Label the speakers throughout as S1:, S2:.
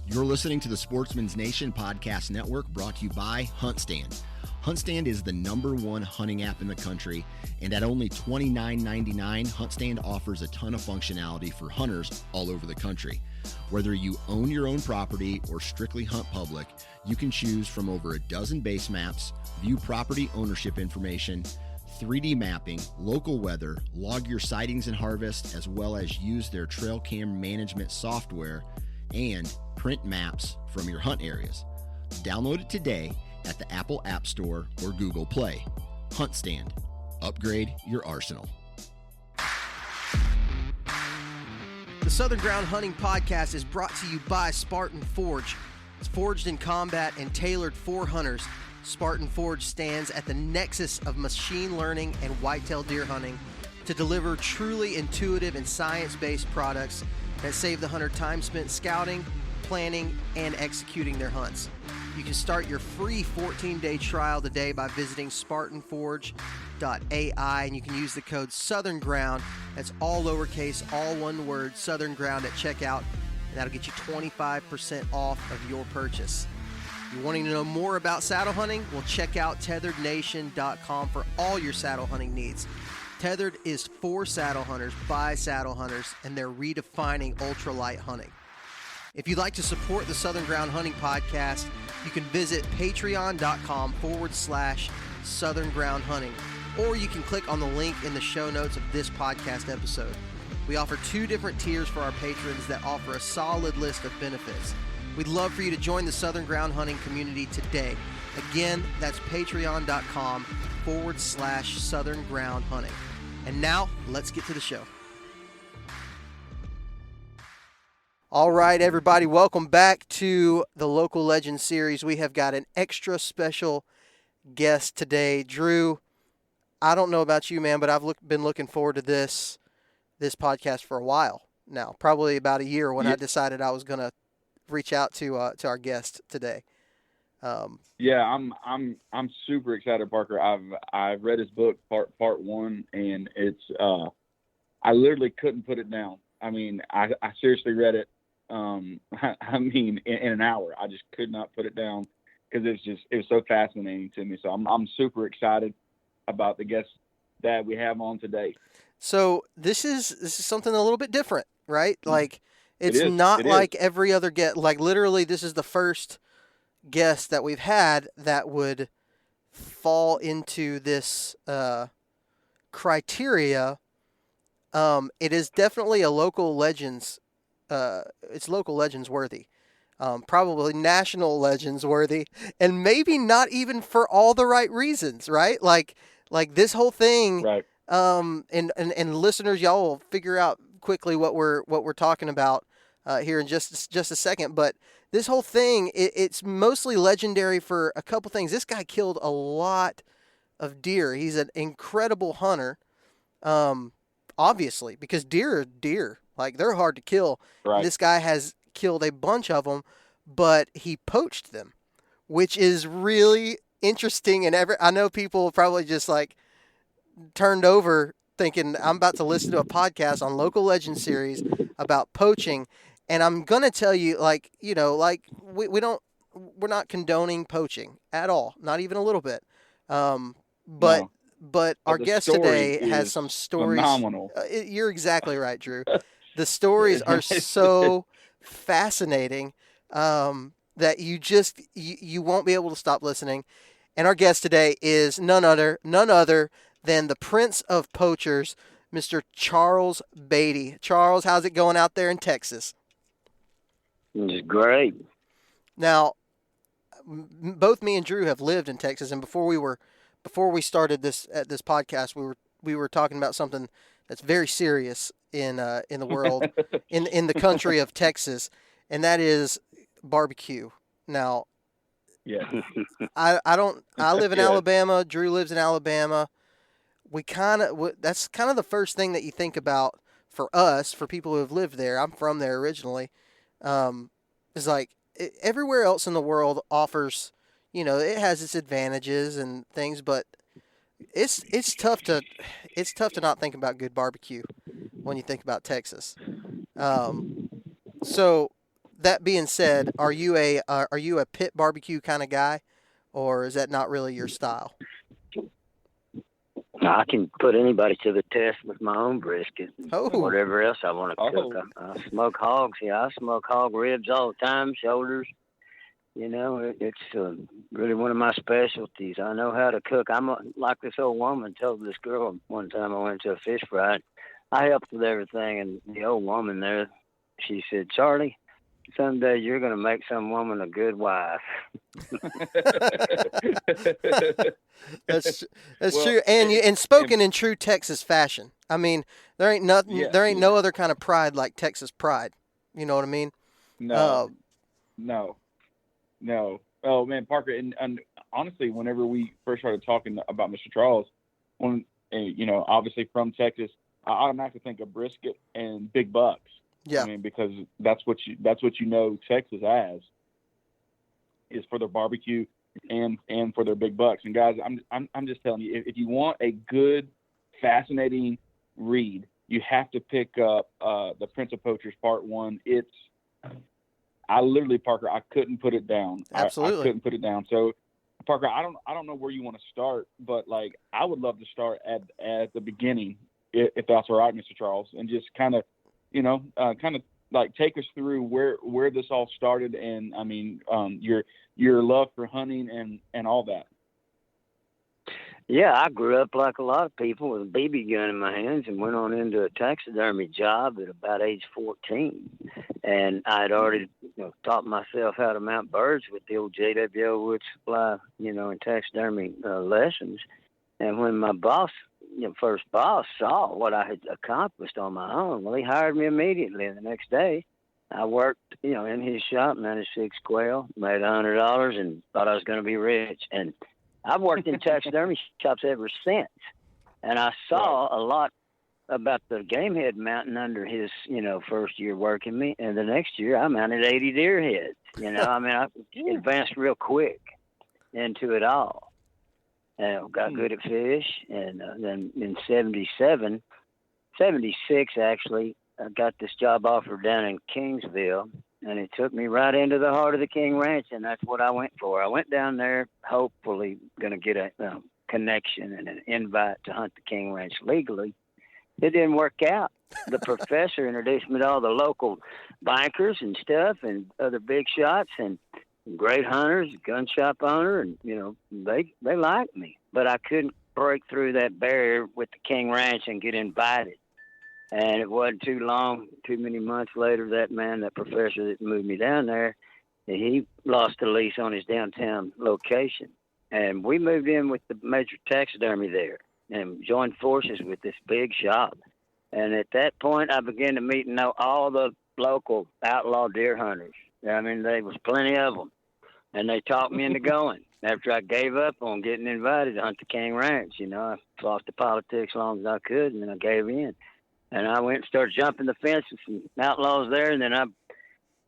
S1: You're listening to the Sportsman's Nation Podcast Network, brought to you by HuntStand. HuntStand is the #1 hunting app in the country, and at only $29.99, HuntStand offers a ton of functionality for hunters all over the country. Whether you own your own property or strictly hunt public, you can choose from over a dozen base maps, view property ownership information, 3D mapping, local weather, log your sightings and harvest, as well as use their trail cam management software and print maps from your hunt areas. Download it today at the Apple App Store or Google Play. HuntStand. Upgrade your arsenal.
S2: The Southern Ground Hunting Podcast is brought to you by Spartan Forge. It's forged in combat and tailored for hunters. Spartan Forge stands at the nexus of machine learning and whitetail deer hunting to deliver truly intuitive and science-based products that save the hunter time spent scouting, planning, and executing their hunts. You can start your free 14-day trial today by visiting spartanforge.ai, and you can use the code Southern Ground. That's all lowercase, all one word, Southern Ground at checkout, and that'll get you 25% off of your purchase. If you're wanting to know more about saddle hunting, well, check out tetherednation.com for all your saddle hunting needs. Tethered is for saddle hunters by saddle hunters, and they're redefining ultralight hunting. If you'd like to support the Southern Ground Hunting Podcast, you can visit patreon.com/Southern Ground Hunting, or you can click on the link in the show notes of this podcast episode. We offer 2 different tiers for our patrons that offer a solid list of benefits. We'd love for you to join the Southern Ground Hunting community today. Again, that's patreon.com/Southern Ground Hunting. And now, let's get to the show. All right, everybody, welcome back to the Local Legends series. We have got an extra special guest today. Drew, I don't know about you, man, but I've been looking forward to this podcast for a while now, probably about a year when I decided I was going to reach out to our guest today.
S3: I'm super excited, Parker. I've read his book, part 1, and it's I literally couldn't put it down. I mean, I seriously read it. In an hour. I just could not put it down because it was so fascinating to me. So I'm super excited about the guest that we have on today.
S2: So this is something a little bit different, right? Like it's not like every other guest. Like literally, this is the first guest that we've had that would fall into this criteria. It is definitely a local legends. It's local legends worthy, probably national legends worthy, and maybe not even for all the right reasons, right? Like this whole thing,
S3: right?
S2: And listeners, y'all will figure out quickly what we're talking about here in just a second. But this whole thing, it's mostly legendary for a couple things. This guy killed a lot of deer. He's an incredible hunter, obviously, because deer are deer. Like, they're hard to kill.
S3: Right.
S2: This guy has killed a bunch of them, but he poached them, which is really interesting. And I know people probably just, like, turned over thinking, I'm about to listen to a podcast on Local Legend series about poaching. And I'm going to tell you, like, you know, like, we're not condoning poaching at all, not even a little bit. But our guest today has some stories.
S3: Phenomenal.
S2: You're exactly right, Drew. The stories are so fascinating that you won't be able to stop listening. And our guest today is none other than the Prince of Poachers, Mr. Charles Beatty. Charles, how's it going out there in Texas?
S4: It's great.
S2: Now, both me and Drew have lived in Texas, and before we started this podcast, we were talking about something that's very serious in the world, in the country of Texas, and that is barbecue. Now,
S3: yeah,
S2: I live in Alabama. Drew lives in Alabama. That's kind of the first thing that you think about for us, for people who have lived there. I'm from there originally. Is like everywhere else in the world offers, it has its advantages and things, but it's tough to not think about good barbecue when you think about Texas. So that being said, are you a pit barbecue kind of guy, or is that not really your style?
S4: I can put anybody to the test with my own brisket and
S2: Oh.
S4: whatever else I want to cook. I smoke hogs. Yeah, I smoke hog ribs all the time, shoulders. You know, it's really one of my specialties. I know how to cook. Like this old woman told this girl one time I went to a fish fry. I helped with everything, and the old woman there, she said, "Charlie, someday you're going to make some woman a good wife."
S2: That's true, and spoken in true Texas fashion. I mean, there ain't nothing.
S3: Yeah,
S2: there ain't no other kind of pride like Texas pride. You know what I mean?
S3: No. Oh man, Parker, and honestly, whenever we first started talking about Mr. Charles, obviously from Texas, I automatically think of brisket and big bucks.
S2: Yeah.
S3: I mean, because that's what you know Texas as, is for their barbecue and for their big bucks. And guys, I'm just telling you, if you want a good, fascinating read, you have to pick up the Prince of Poachers Part 1. I literally, Parker, I couldn't put it down.
S2: Absolutely.
S3: I couldn't put it down. So, Parker, I don't know where you want to start, but like I would love to start at the beginning, if that's all right, Mr. Charles, and just kind of like take us through where this all started, and I mean your love for hunting and all that.
S4: Yeah, I grew up like a lot of people with a BB gun in my hands and went on into a taxidermy job at about age 14. And I had already taught myself how to mount birds with the old JWO wood supply, and taxidermy lessons. And when my first boss saw what I had accomplished on my own, well, he hired me immediately. And the next day, I worked, in his shop, 96 quail, made $100, and thought I was going to be rich. And I've worked in taxidermy shops ever since, and I saw a lot about the game head mounting under his, first year working me, and the next year I mounted 80 deer heads. I advanced real quick into it all, and got good at fish. And then in 76 actually, I got this job offer down in Kingsville. And it took me right into the heart of the King Ranch, and that's what I went for. I went down there hopefully going to get a connection and an invite to hunt the King Ranch legally. It didn't work out. The professor introduced me to all the local bankers and stuff and other big shots and great hunters, gun shop owner, and, they liked me. But I couldn't break through that barrier with the King Ranch and get invited. And it wasn't too many months later, that professor that moved me down there, he lost the lease on his downtown location. And we moved in with the major taxidermy there and joined forces with this big shop. And at that point, I began to meet and know all the local outlaw deer hunters. I mean, there was plenty of them. And they talked me into going. After I gave up on getting invited to hunt the King Ranch, I fought the politics as long as I could, and then I gave in. And I went and started jumping the fence with some outlaws there, and then I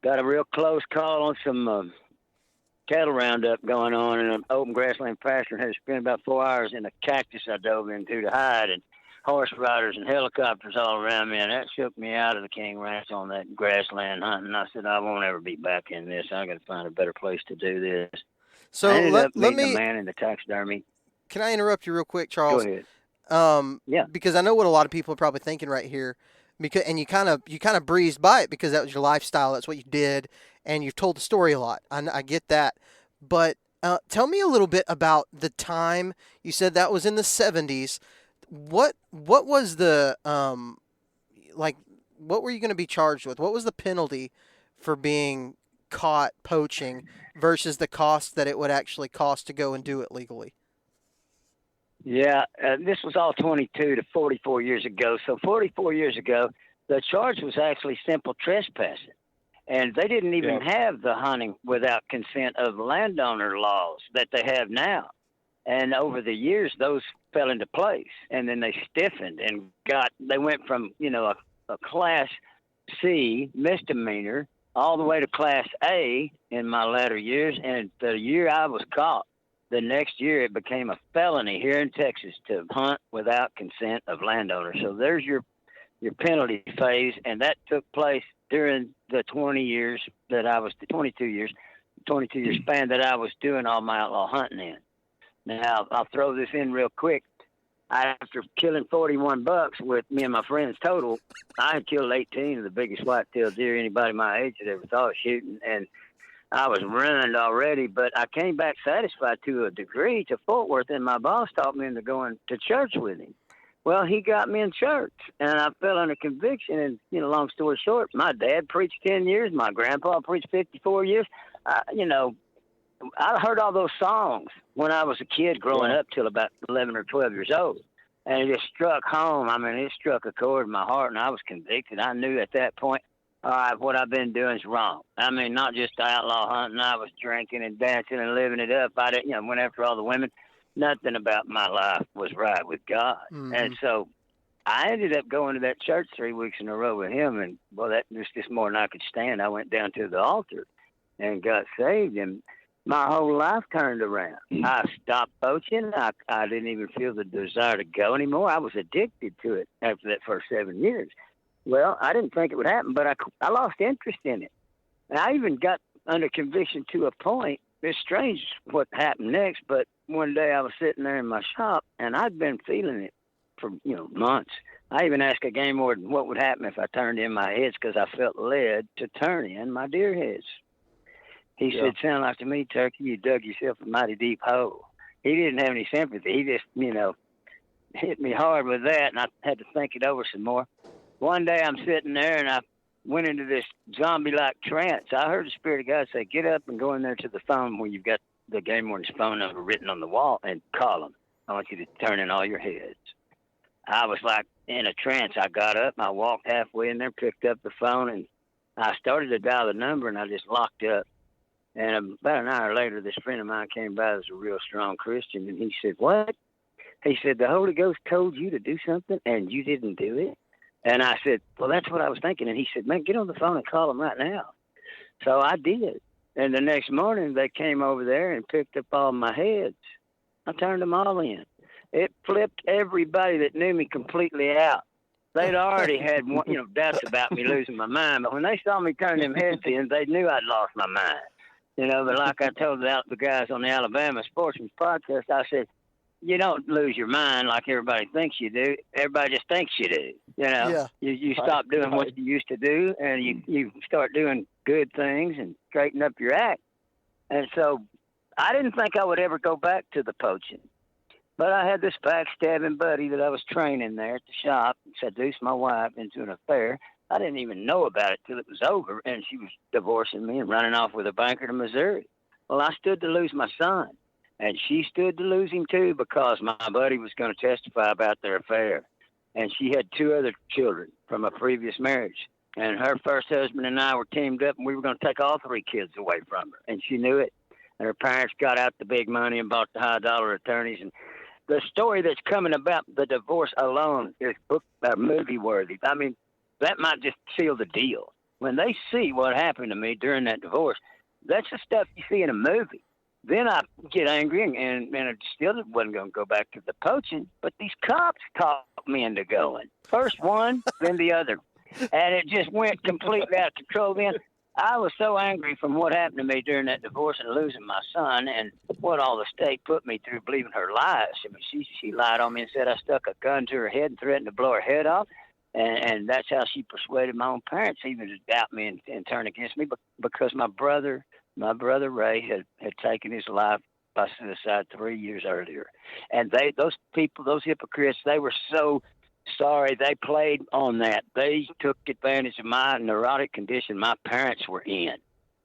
S4: got a real close call on some cattle roundup going on in an open grassland pasture, and had to spend about 4 hours in a cactus I dove into to hide, and horse riders and helicopters all around me, and that shook me out of the King Ranch on that grassland hunting. I said, I won't ever be back in this. I got to find a better place to do this.
S2: So
S4: I ended up meeting a man in the taxidermy.
S2: Can I interrupt you real quick, Charles?
S4: Go ahead.
S2: Yeah. Because I know what a lot of people are probably thinking right here, and you kind of breezed by it because that was your lifestyle. That's what you did, and you've told the story a lot. I get that, but tell me a little bit about the time. You said that was in the 70s. What was the what were you going to be charged with? What was the penalty for being caught poaching versus the cost that it would actually cost to go and do it legally?
S4: Yeah, this was all 22 to 44 years ago. So 44 years ago, the charge was actually simple trespassing. And they didn't even have the hunting without consent of landowner laws that they have now. And over the years, those fell into place. And then they stiffened and they went from, a Class C misdemeanor all the way to Class A in my latter years. And the year I was caught, the next year it became a felony here in Texas to hunt without consent of landowners. So there's your penalty phase, and that took place during the 22 year span that I was doing all my outlaw hunting in. Now, I'll throw this in real quick. After killing 41 bucks with me and my friends total, I had killed 18 of the biggest whitetail deer anybody my age had ever thought of shooting, and I was ruined already, but I came back satisfied to a degree to Fort Worth, and my boss talked me into going to church with him. Well, he got me in church, and I fell under conviction, and, long story short, my dad preached 10 years, my grandpa preached 54 years. I heard all those songs when I was a kid growing up till about 11 or 12 years old. And it just struck home. I mean, it struck a chord in my heart, and I was convicted. I knew at that point, all right, what I've been doing is wrong. I mean, not just outlaw hunting. I was drinking and dancing and living it up. I didn't, went after all the women. Nothing about my life was right with God. Mm-hmm. And so I ended up going to that church 3 weeks in a row with him, and, well, that was just more than I could stand. I went down to the altar and got saved, and my whole life turned around. I stopped poaching. I didn't even feel the desire to go anymore. I was addicted to it after that first 7 years. Well, I didn't think it would happen, but I lost interest in it. And I even got under conviction to a point. It's strange what happened next, but one day I was sitting there in my shop, and I'd been feeling it for, months. I even asked a game warden what would happen if I turned in my heads, because I felt led to turn in my deer heads. He said, sound like to me, Turkey, you dug yourself a mighty deep hole. He didn't have any sympathy. He just, hit me hard with that, and I had to think it over some more. One day I'm sitting there, and I went into this zombie-like trance. I heard the Spirit of God say, get up and go in there to the phone where you've got the game warden's phone number written on the wall and call him. I want you to turn in all your heads. I was like in a trance. I got up, I walked halfway in there, picked up the phone, and I started to dial the number, and I just locked up. And about an hour later, this friend of mine came by as a real strong Christian, and he said, what? He said, the Holy Ghost told you to do something, and you didn't do it? And I said, well, that's what I was thinking. And he said, man, get on the phone and call them right now. So I did. And the next morning, they came over there and picked up all my heads. I turned them all in. It flipped everybody that knew me completely out. They'd already had doubts about me losing my mind, but when they saw me turn them heads in, they knew I'd lost my mind. But like I told the guys on the Alabama Sportsman's podcast, I said, you don't lose your mind like everybody thinks you do. Everybody just thinks you do. You stop doing what you used to do, and you start doing good things and straighten up your act. And so I didn't think I would ever go back to the poaching. But I had this backstabbing buddy that I was training there at the shop, seduced my wife into an affair. I didn't even know about it till it was over, and she was divorcing me and running off with a banker to Missouri. Well, I stood to lose my son, and she stood to lose him too, because my buddy was going to testify about their affair. And she had 2 other children from a previous marriage. And her first husband and I were teamed up, and we were going to take all 3 kids away from her. And she knew it. And her parents got out the big money and bought the high-dollar attorneys. And the story that's coming about the divorce alone is movie-worthy. I mean, that might just seal the deal. When they see what happened to me during that divorce, that's the stuff you see in a movie. Then I get angry, and I still wasn't going to go back to the poaching, but these cops talked me into going. First one, then the other. And it just went completely out of control then. I was so angry from what happened to me during that divorce and losing my son, and what all the state put me through, believing her lies. I mean, she lied on me and said I stuck a gun to her head and threatened to blow her head off. And that's how she persuaded my own parents even to doubt me and turn against me, because my brother Ray had taken his life by suicide 3 years earlier. And those hypocrites, they were so sorry. They played on that. They took advantage of my neurotic condition my parents were in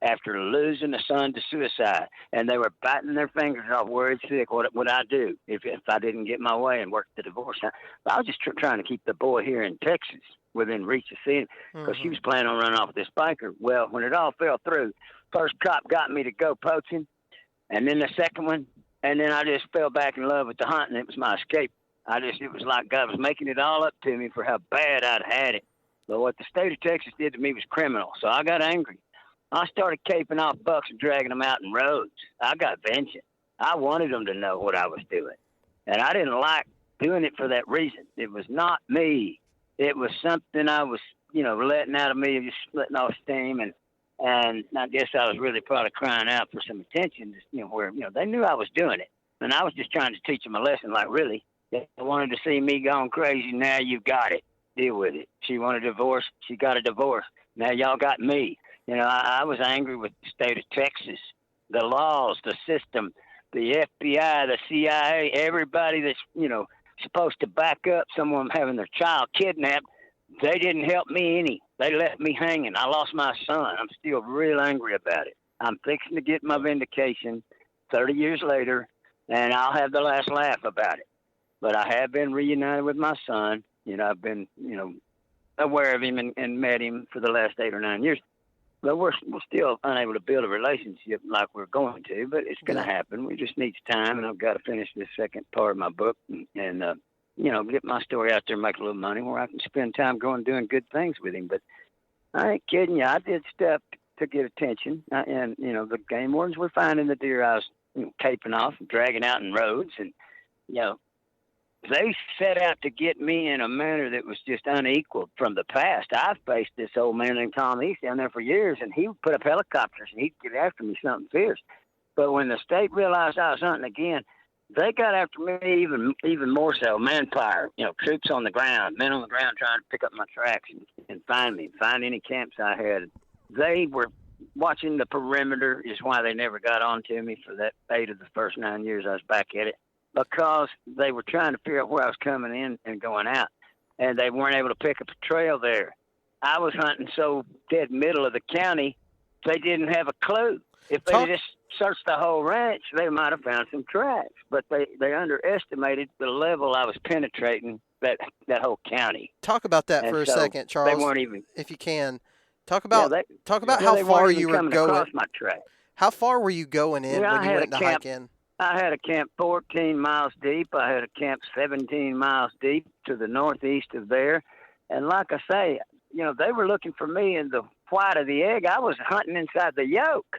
S4: after losing a son to suicide. And they were biting their fingers off, worried sick. What would I do if I didn't get my way and work the divorce? I was just trying to keep the boy here in Texas within reach of seeing, because she was planning on running off with this biker. Well, when it all fell through, first cop got me to go poaching, and then the second one, and then I just fell back in love with the hunting. It was my escape. It was like God was making it all up to me for how bad I'd had it. But what the state of Texas did to me was criminal, so I got angry. I started caping off bucks and dragging them out in roads. I got vengeance. I wanted them to know what I was doing, and I didn't like doing it for that reason. It was not me. It was something I was letting out of me, just letting off steam, and I guess I was really probably crying out for some attention, where they knew I was doing it, and I was just trying to teach them a lesson. Like, really, they wanted to see me going crazy. Now you've got it. Deal with it. She wanted a divorce. She got a divorce. Now y'all got me. I was angry with the state of Texas, the laws, the system, the FBI, the CIA, everybody that's, supposed to back up someone having their child kidnapped. They didn't help me any. They left me hanging. I lost my son. I'm still real angry about it. I'm fixing to get my vindication 30 years later, and I'll have the last laugh about it. But I have been reunited with my son. I've been, aware of him and met him for the last 8 or 9 years. But we're still unable to build a relationship like we're going to, but it's going to happen. We just need time, and I've got to finish this second part of my book and get my story out there and make a little money where I can spend time going doing good things with him. But I ain't kidding you. I did stuff to get attention. And the game wardens were finding the deer I was caping off and dragging out in roads. And, they set out to get me in a manner that was just unequaled from the past. I've faced this old man named Tom East down there for years, and he would put up helicopters, and he'd get after me something fierce. But when the state realized I was hunting again, they got after me even more so. Manpower, troops on the ground, men on the ground trying to pick up my tracks and find me, find any camps I had. They were watching the perimeter, is why they never got on to me for that 8 of the first 9 years I was back at it. Because they were trying to figure out where I was coming in and going out, and they weren't able to pick up a trail there. I was hunting so dead middle of the county, they didn't have a clue. If they just searched the whole ranch, they might have found some tracks, but they underestimated the level I was penetrating that whole county.
S2: Talk about that for a second, Charles.
S4: They weren't even,
S2: if you can. Talk about
S4: how
S2: far you were going.
S4: Across my track.
S2: How far were you going in when you went to hike in?
S4: I had a camp 14 miles deep. I had a camp 17 miles deep to the northeast of there. And like I say, they were looking for me in the white of the egg. I was hunting inside the yolk.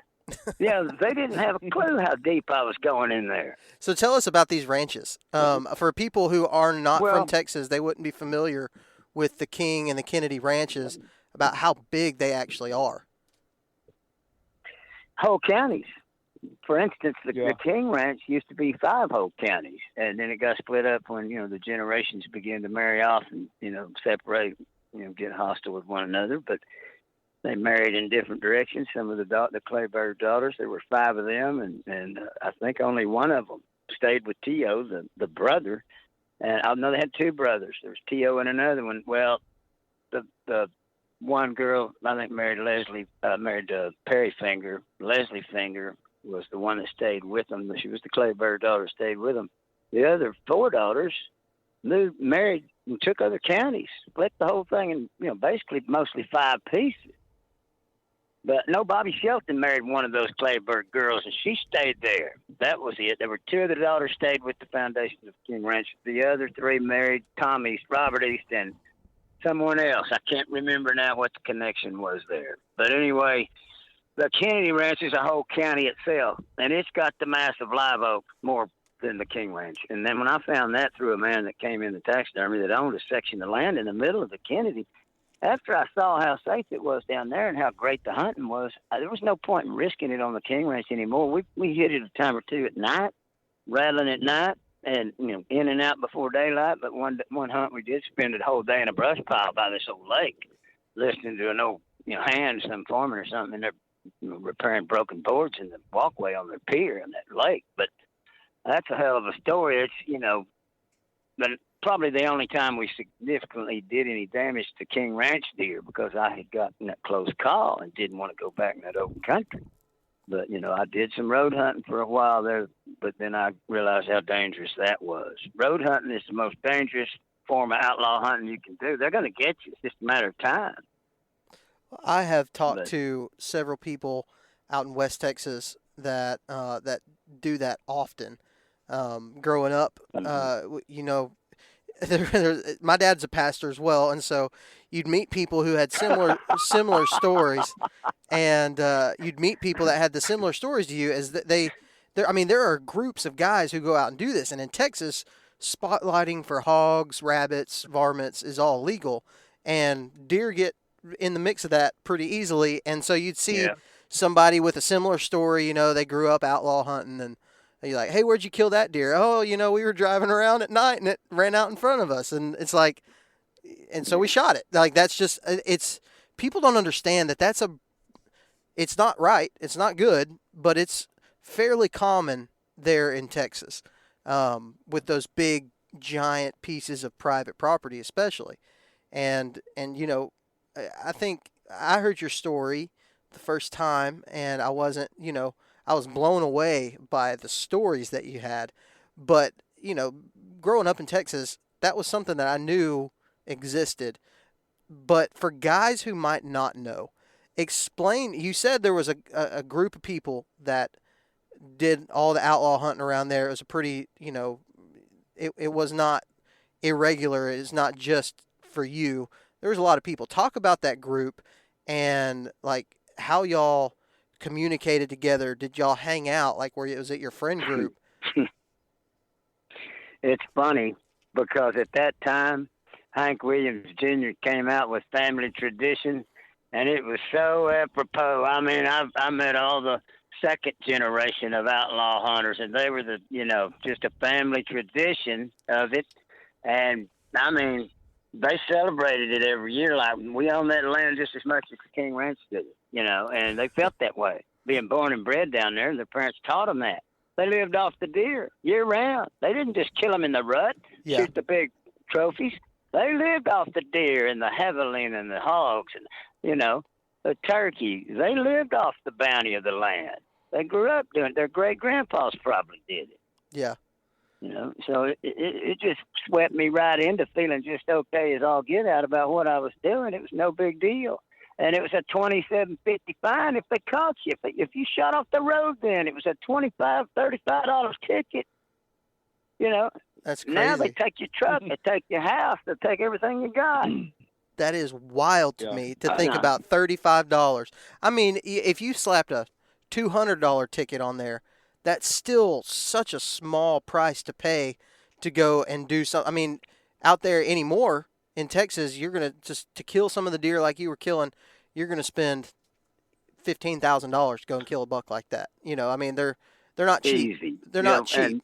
S4: They didn't have a clue how deep I was going in there.
S2: So tell us about these ranches. For people who are not from Texas, they wouldn't be familiar with the King and the Kennedy ranches, about how big they actually are.
S4: Whole counties. For instance, the King Ranch used to be 5 whole counties, and then it got split up when, the generations began to marry off and, separate, get hostile with one another. But they married in different directions. Some of the Clayburgh daughters, there were 5 of them, and I think only one of them stayed with T.O., the brother. And I know they had 2 brothers. There was T.O. and another one. Well, the one girl, I think, married Perry Finger. Leslie Finger was the one that stayed with them. She was the Clayburgh daughter, stayed with them. The other 4 daughters married and took other counties, split the whole thing in, basically mostly 5 pieces. But no, Bobby Shelton married one of those Clayburgh girls, and she stayed there. That was it. There were 2 of the daughters stayed with the foundation of King Ranch. The other 3 married Tom East, Robert East, and someone else. I can't remember now what the connection was there. But anyway, the Kennedy Ranch is a whole county itself, and it's got the massive live oak more than the King Ranch. And then when I found that through a man that came in the taxidermy that owned a section of land in the middle of the Kennedy, after I saw how safe it was down there and how great the hunting was, there was no point in risking it on the King Ranch anymore. We hit it a time or 2 at night, rattling at night, and in and out before daylight. But one hunt we did spend a whole day in a brush pile by this old lake, listening to an old hand, some foreman or something, and they're repairing broken boards in the walkway on the pier in that lake. But that's a hell of a story. It's but probably the only time we significantly did any damage to King Ranch deer, because I had gotten that close call and didn't want to go back in that open country. But, I did some road hunting for a while there, but then I realized how dangerous that was. Road hunting is the most dangerous form of outlaw hunting you can do. They're going to get you. It's just a matter of time.
S2: I have talked to several people out in West Texas that do that often. Growing up, my dad's a pastor as well, and so you'd meet people who had similar stories, and you'd meet people that had the similar stories to you. As there are groups of guys who go out and do this, and in Texas, spotlighting for hogs, rabbits, varmints is all legal, and deer get in the mix of that pretty easily. And so you'd see somebody with a similar story, they grew up outlaw hunting, and you're like, hey, where'd you kill that deer? Oh, we were driving around at night and it ran out in front of us. And it's like, and so we shot it. Like, that's just, people don't understand that it's not right. It's not good, but it's fairly common there in Texas, with those big, giant pieces of private property, especially. And I think I heard your story the first time, and I wasn't, I was blown away by the stories that you had. But, growing up in Texas, that was something that I knew existed. But for guys who might not know, explain, you said there was a group of people that did all the outlaw hunting around there. It was a pretty, it was not irregular. It's not just for you. There was a lot of people. Talk about that group and like how y'all communicated together. Did y'all hang out? Like, was it your friend group?
S4: It's funny because at that time, Hank Williams Jr. came out with Family Tradition, and it was so apropos. I mean, I met all the second generation of outlaw hunters, and they were just a family tradition of it. And I mean, they celebrated it every year. Like, we own that land just as much as the King Ranch did, and they felt that way. Being born and bred down there, their parents taught them that. They lived off the deer year round. They didn't just kill them in the rut, shoot the big trophies. They lived off the deer and the javelin and the hogs and, the turkey. They lived off the bounty of the land. They grew up doing it. Their great-grandpas probably did it.
S2: Yeah.
S4: So it just swept me right into feeling just okay as all get out about what I was doing. It was no big deal. And it was a $27.50 fine if they caught you. If you shot off the road then, it was a $35 ticket.
S2: That's crazy.
S4: Now they take your truck, they take your house, they take everything you got.
S2: That is wild to me to think about $35. I mean, if you slapped a $200 ticket on there, that's still such a small price to pay to go and do something. I mean, out there anymore in Texas, you're going to kill some of the deer like you were killing, you're going to spend $15,000 to go and kill a buck like that. I mean, they're not cheap.
S4: Easy.
S2: They're not cheap.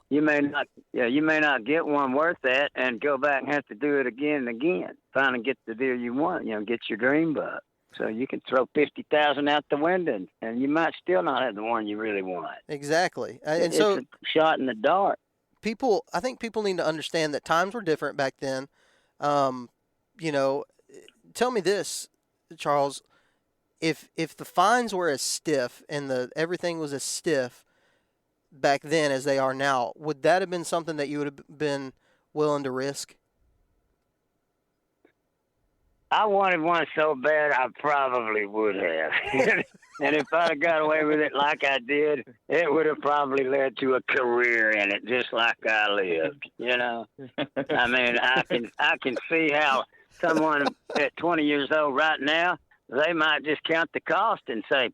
S4: You may not get one worth that and go back and have to do it again and again. Finally get the deer you want, get your dream buck. So you can throw $50,000 out the window and you might still not have the one you really want.
S2: Exactly.
S4: It's a shot in the dark.
S2: I think people need to understand that times were different back then. Tell me this, Charles, if the fines were as stiff and everything was as stiff back then as they are now, would that have been something that you would have been willing to risk?
S4: I wanted one so bad I probably would have. And if I'd have got away with it like I did, it would have probably led to a career in it, just like I lived. I mean, I can see how someone at 20 years old right now, they might just count the cost and say,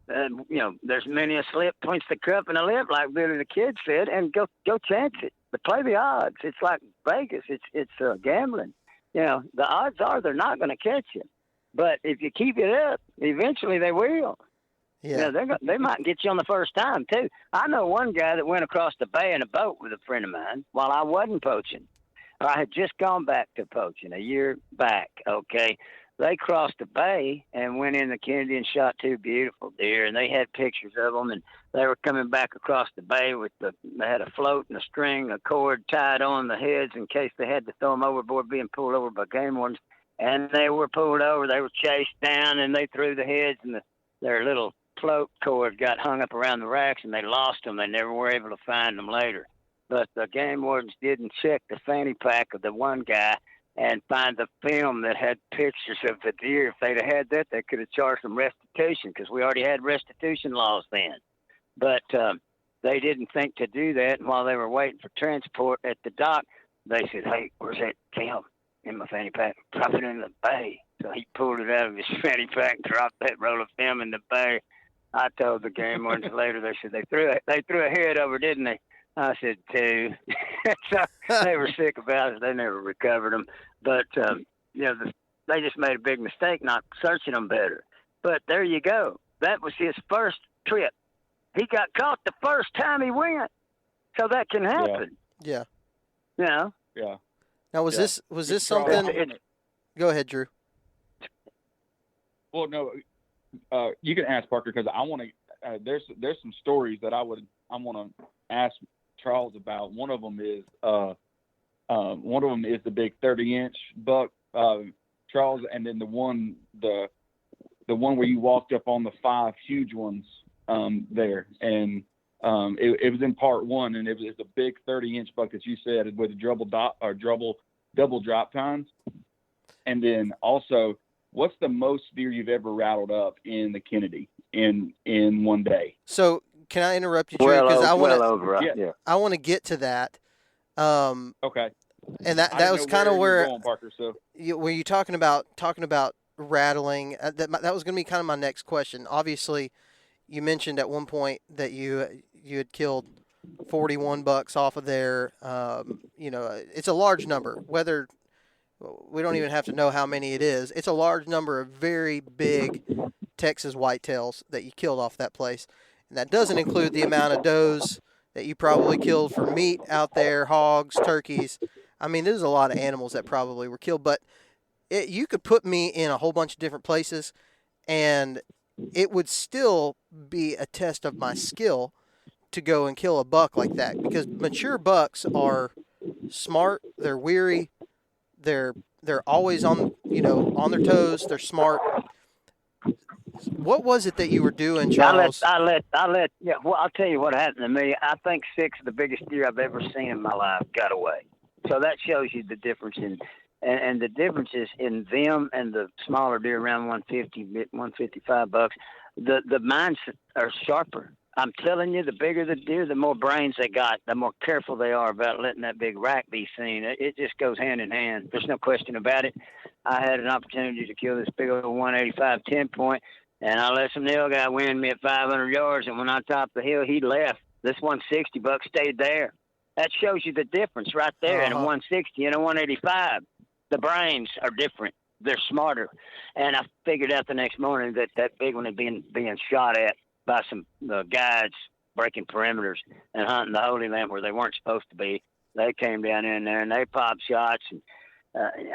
S4: there's many a slip between the cup and a lip, like Billy the Kid said, and go chance it. But play the odds. It's like Vegas. It's gambling. The odds are they're not going to catch you. But if you keep it up, eventually they will.
S2: Yeah.
S4: They might get you on the first time, too. I know one guy that went across the bay in a boat with a friend of mine while I wasn't poaching. I had just gone back to poaching a year back, okay? They crossed the bay and went in the Kennedy and shot two beautiful deer, and they had pictures of them, and they were coming back across the bay they had a float and a string, a cord tied on the heads in case they had to throw them overboard being pulled over by game wardens, and they were pulled over. They were chased down, and they threw the heads, and their little float cord got hung up around the racks, and they lost them. They never were able to find them later. But the game wardens didn't check the fanny pack of the one guy and find the film that had pictures of the deer. If they'd have had that, they could have charged them restitution because we already had restitution laws then. But they didn't think to do that. And while they were waiting for transport at the dock, they said, hey, where's that film in my fanny pack? Drop it in the bay. So he pulled it out of his fanny pack, dropped that roll of film in the bay. I told the game wardens later, they said they threw a head over, didn't they? I said, two. So they were sick about it. They never recovered them. But, the They just made a big mistake not searching them better. But there you go. That was his first trip. He got caught the first time he went. So that can happen.
S2: Yeah.
S4: You know?
S3: Yeah.
S2: Now, was this something? Go ahead, Drew.
S3: Well, no, you can ask Parker, because I want to. There's some stories that I want to ask Charles about. One of them is the big 30-inch buck, Charles, and then the one where you walked up on the 5 huge ones there, and it was in part 1, and it was a big 30-inch buck that you said with double drop times. And then also, what's the most deer you've ever rattled up in the Kennedy in one day?
S2: So can I interrupt you, Drew? Because I want to get to that.
S3: Okay.
S2: And that was kind of where
S3: going, Parker, so.
S2: Were you talking about rattling? That was going to be kind of my next question. Obviously, you mentioned at one point that you had killed 41 bucks off of there. It's a large number. Whether we don't even have to know how many it is. It's a large number of very big Texas whitetails that you killed off that place. And that doesn't include the amount of does that you probably killed for meat out there, hogs, turkeys. I mean, there's a lot of animals that probably were killed. But you could put me in a whole bunch of different places, and it would still be a test of my skill to go and kill a buck like that. Because mature bucks are smart, they're weary, they're always on their toes, they're smart. What was it that you were doing, Charles?
S4: Well, I'll tell you what happened to me. I think 6 of the biggest deer I've ever seen in my life got away. So that shows you the difference and the differences in them and the smaller deer around 150, 155 bucks. The minds are sharper. I'm telling you, the bigger the deer, the more brains they got, the more careful they are about letting that big rack be seen. It just goes hand in hand. There's no question about it. I had an opportunity to kill this big old 185 10-point, and I let some nail guy win me at 500 yards, and when I topped the hill, he left. This 160 buck stayed there. That shows you the difference right there. In a 160 and a 185, the brains are different. They're smarter. And I figured out the next morning that big one had been being shot at by some guides breaking perimeters and hunting the Holy Land where they weren't supposed to be. They came down in there and they popped shots. And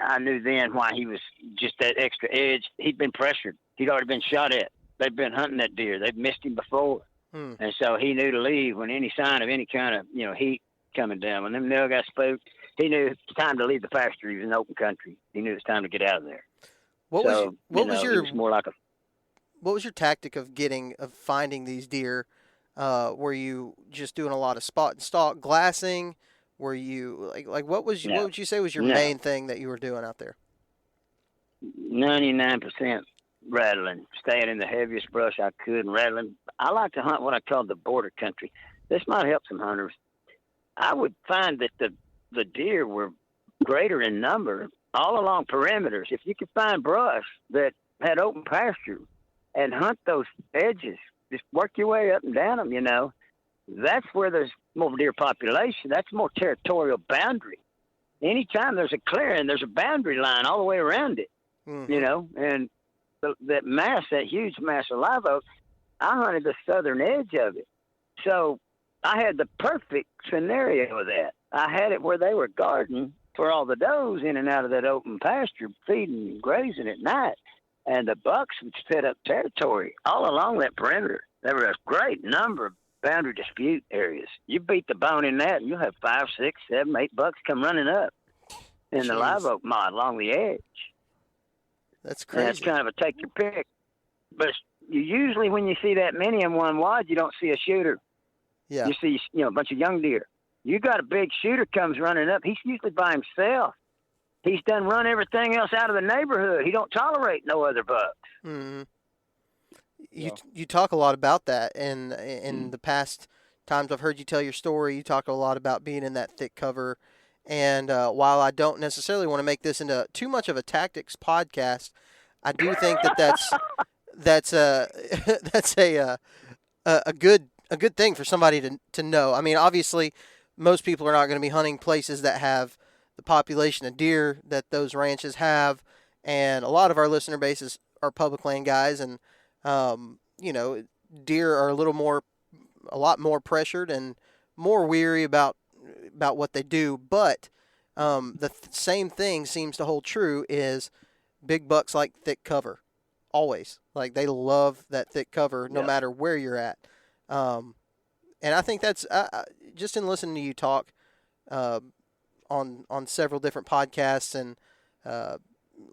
S4: I knew then why he was just that extra edge. He'd been pressured. He'd already been shot at. They'd been hunting that deer. They'd missed him before. And so he knew to leave when any sign of any kind of, heat coming down. When them nail guys spoke, he knew it was time to leave the pasture. He was in open country. He knew it was time to get out of there.
S2: What was your tactic of finding these deer? Were you just doing a lot of spot and stalk glassing? Were you what would you say was your main thing that you were doing out there?
S4: 99% rattling, staying in the heaviest brush I could and rattling. I like to hunt what I call the border country. This might help some hunters. I would find that the deer were greater in number all along perimeters. If you could find brush that had open pasture and hunt those edges, just work your way up and down them, that's where there's more deer population. That's more territorial boundary. Anytime there's a clearing, there's a boundary line all the way around it, and that huge mass of live oak, I hunted the southern edge of it. So I had the perfect scenario of that. I had it where they were guarding for all the does in and out of that open pasture, feeding and grazing at night. And the bucks would set up territory all along that perimeter. There were a great number of boundary dispute areas. You beat the bone in that, and you'll have 5, 6, 7, 8 bucks come running up in the live oak mod along the edge.
S2: That's crazy.
S4: And it's kind of a take your pick. But you usually, when you see that many in one wad, you don't see a shooter.
S2: Yeah.
S4: You see, a bunch of young deer. You got a big shooter comes running up. He's usually by himself. He's done run everything else out of the neighborhood. He don't tolerate no other bucks.
S2: Mm-hmm. You talk a lot about that, and in the past times I've heard you tell your story, you talk a lot about being in that thick cover. And while I don't necessarily want to make this into too much of a tactics podcast, I do think that's a good thing for somebody to know. I mean, obviously, most people are not going to be hunting places that have the population of deer that those ranches have, and a lot of our listener bases are public land guys, and deer are a lot more pressured and more weary about what they do. But the same thing seems to hold true is big bucks like thick cover, always. Like they love that thick cover no matter where you're at. And I think that's just in listening to you talk on several different podcasts and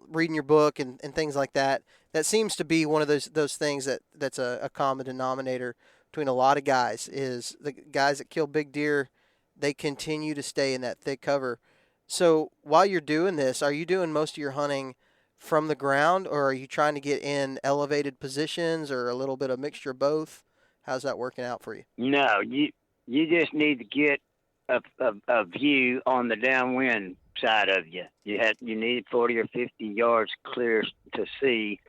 S2: reading your book and things like that. That seems to be one of those things that's a common denominator between a lot of guys is the guys that kill big deer, they continue to stay in that thick cover. So while you're doing this, are you doing most of your hunting from the ground, or are you trying to get in elevated positions, or a little bit of mixture of both? How's that working out for you?
S4: No, you just need to get a view on the downwind side of you. You need 40 or 50 yards clear to see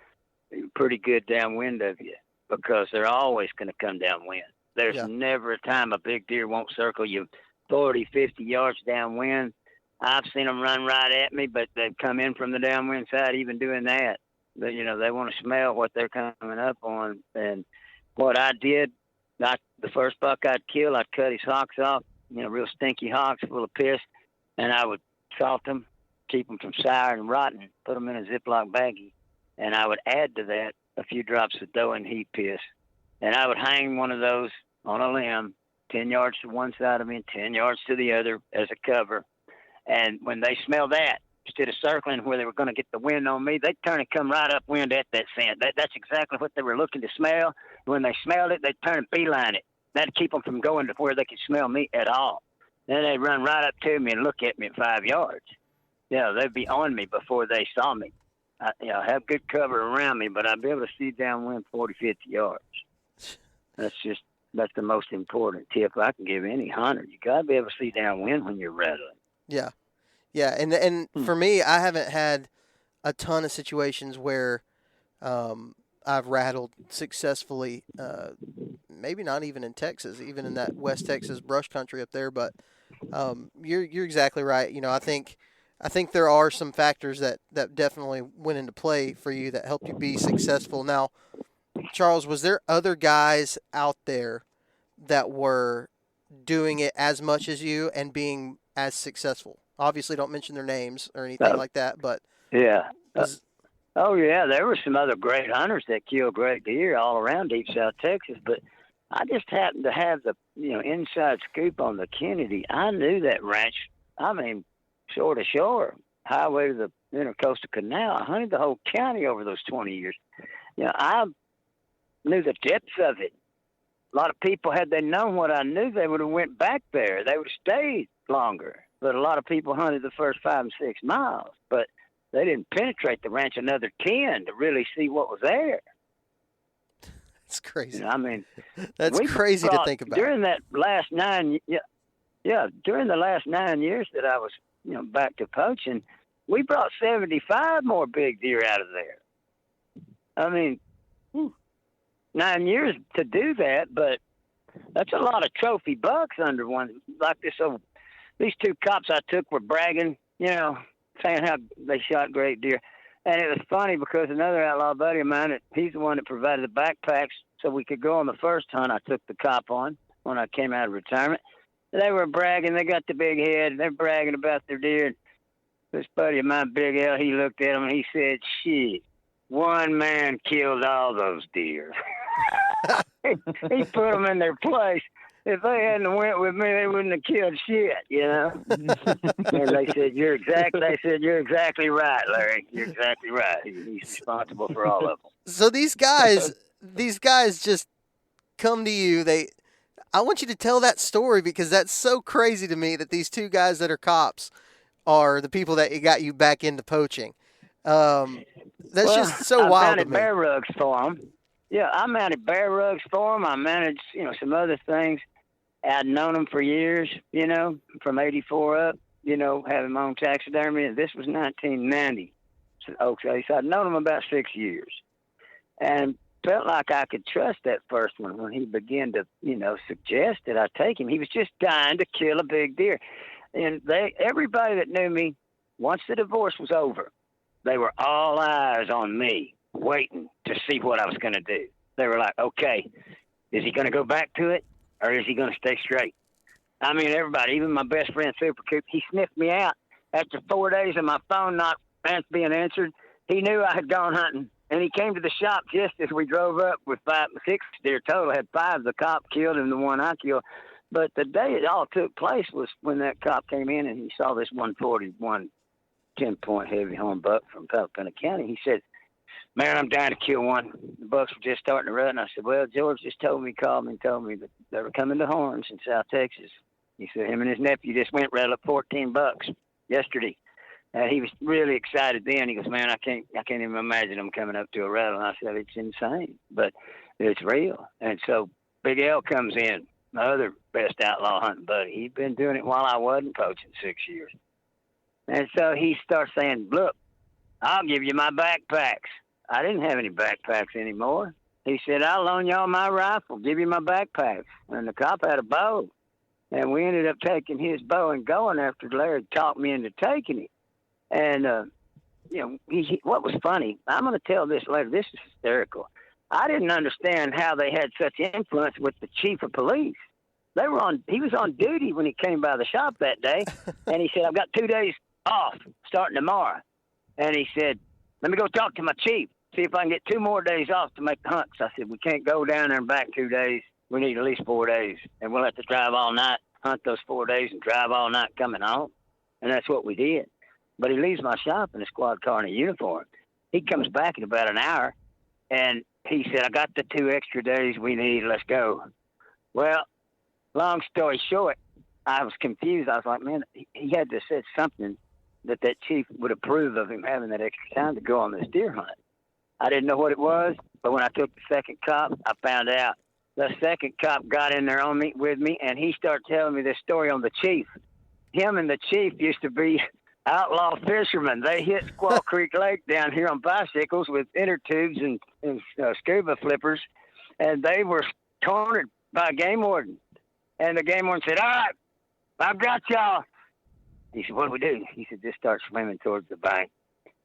S4: pretty good downwind of you, because they're always going to come downwind. There's never a time a big deer won't circle you 40, 50 yards downwind. I've seen them run right at me, but they've come in from the downwind side. Even doing that, they want to smell what they're coming up on. And what I did, the first buck I'd kill, I'd cut his hocks off, real stinky hocks full of piss, and I would salt them, keep them from sour and rotten, put them in a Ziploc baggie, and I would add to that a few drops of dough and heat piss, and I would hang one of those on a limb, 10 yards to one side of me and 10 yards to the other as a cover. And when they smell that, instead of circling where they were going to get the wind on me, they'd turn and come right upwind at that scent. That's exactly what they were looking to smell. When they smelled it, they'd turn and beeline it. That'd keep them from going to where they could smell me at all. Then they'd run right up to me and look at me at 5 yards. They'd be on me before they saw me. I have good cover around me, but I'd be able to see downwind 40, 50 yards. That's the most important tip I can give any hunter. You got to be able to see downwind when you're rattling.
S2: Yeah. Yeah, and for me, I haven't had a ton of situations where I've rattled successfully, maybe not even in Texas, even in that West Texas brush country up there, but you're exactly right. I think there are some factors that definitely went into play for you that helped you be successful. Now, Charles, was there other guys out there that were doing it as much as you and being as successful? Obviously, don't mention their names or anything like that, but
S4: there were some other great hunters that killed great deer all around deep South Texas, but I just happened to have the inside scoop on the Kennedy. I knew that ranch. I mean, shore to shore, highway to the Intercoastal Canal. I hunted the whole county over those 20 years. I knew the depths of it. A lot of people, had they known what I knew, they would have went back there. They would have stayed longer. But a lot of people hunted the first 5 and 6 miles, but they didn't penetrate the ranch another 10 to really see what was there.
S2: That's crazy.
S4: That's
S2: crazy to think about.
S4: During that last 9, during the last 9 years that I was, back to poaching, we brought 75 more big deer out of there. 9 years to do that, but that's a lot of trophy bucks under one. Like these 2 cops I took were bragging, saying how they shot great deer. And it was funny because another outlaw buddy of mine, he's the one that provided the backpacks so we could go on the first hunt I took the cop on when I came out of retirement. They were bragging. They got the big head. They're bragging about their deer. And this buddy of mine, Big L, he looked at them and he said, "Shit, one man killed all those deer." He put them in their place. If they hadn't went with me, they wouldn't have killed shit, And they said, "You're exactly right, Larry. You're exactly right. He's responsible for all of them."
S2: So these guys just come to you. I want you to tell that story because that's so crazy to me that these 2 guys that are cops are the people that got you back into poaching. Just so wild to me.
S4: I mounted bear rugs for them. Yeah, I mounted bear rugs for them. I managed, some other things. I'd known them for years, from 84 up, having my own taxidermy. And this was 1990. So I'd known him about 6 years. And felt like I could trust that first one when he began to, suggest that I take him. He was just dying to kill a big deer. And everybody that knew me, once the divorce was over, they were all eyes on me, waiting to see what I was going to do. They were like, okay, is he going to go back to it, or is he going to stay straight? I mean, everybody, even my best friend, Super Coop, he sniffed me out. After 4 days of my phone not being answered, he knew I had gone hunting. And he came to the shop just as we drove up with 6 deer total. Had 5 the cop killed and the 1 I killed. But the day it all took place was when that cop came in and he saw this 141 10-point heavy horn buck from Pelican County. He said, man, I'm dying to kill one. The bucks were just starting to rut. And I said, well, George just called me and told me that they were coming to horns in South Texas. He said him and his nephew just went rattled up 14 bucks yesterday. And he was really excited then. He goes, man, I can't even imagine them coming up to a rattle. And I said, it's insane, but it's real. And so Big L comes in, my other best outlaw hunting buddy. He'd been doing it while I wasn't poaching 6 years. And so he starts saying, look, I'll give you my backpacks. I didn't have any backpacks anymore. He said, I'll loan y'all my rifle, give you my backpacks. And the cop had a bow. And we ended up taking his bow and going after Larry talked me into taking it. And, what was funny, I'm going to tell this later. This is hysterical. I didn't understand how they had such influence with the chief of police. He was on duty when he came by the shop that day. And he said, I've got 2 days off starting tomorrow. And he said, let me go talk to my chief, see if I can get 2 more days off to make the hunts. I said, we can't go down there and back 2 days. We need at least 4 days. And we'll have to drive all night, hunt those 4 days, and drive all night coming home. And that's what we did. But he leaves my shop in a squad car in a uniform. He comes back in about an hour, and he said, I got the 2 extra days we need. Let's go. Well, long story short, I was confused. I was like, man, he had to have said something that chief would approve of him having that extra time to go on this deer hunt. I didn't know what it was, but when I took the second cop, I found out. The second cop got in there with me, and he started telling me this story on the chief. Him and the chief used to be outlaw fishermen. They hit Squaw Creek Lake down here on bicycles with inner tubes and scuba flippers, and they were cornered by a game warden. And the game warden said, all right, I've got y'all. He said, what do we do? He said, just start swimming towards the bank.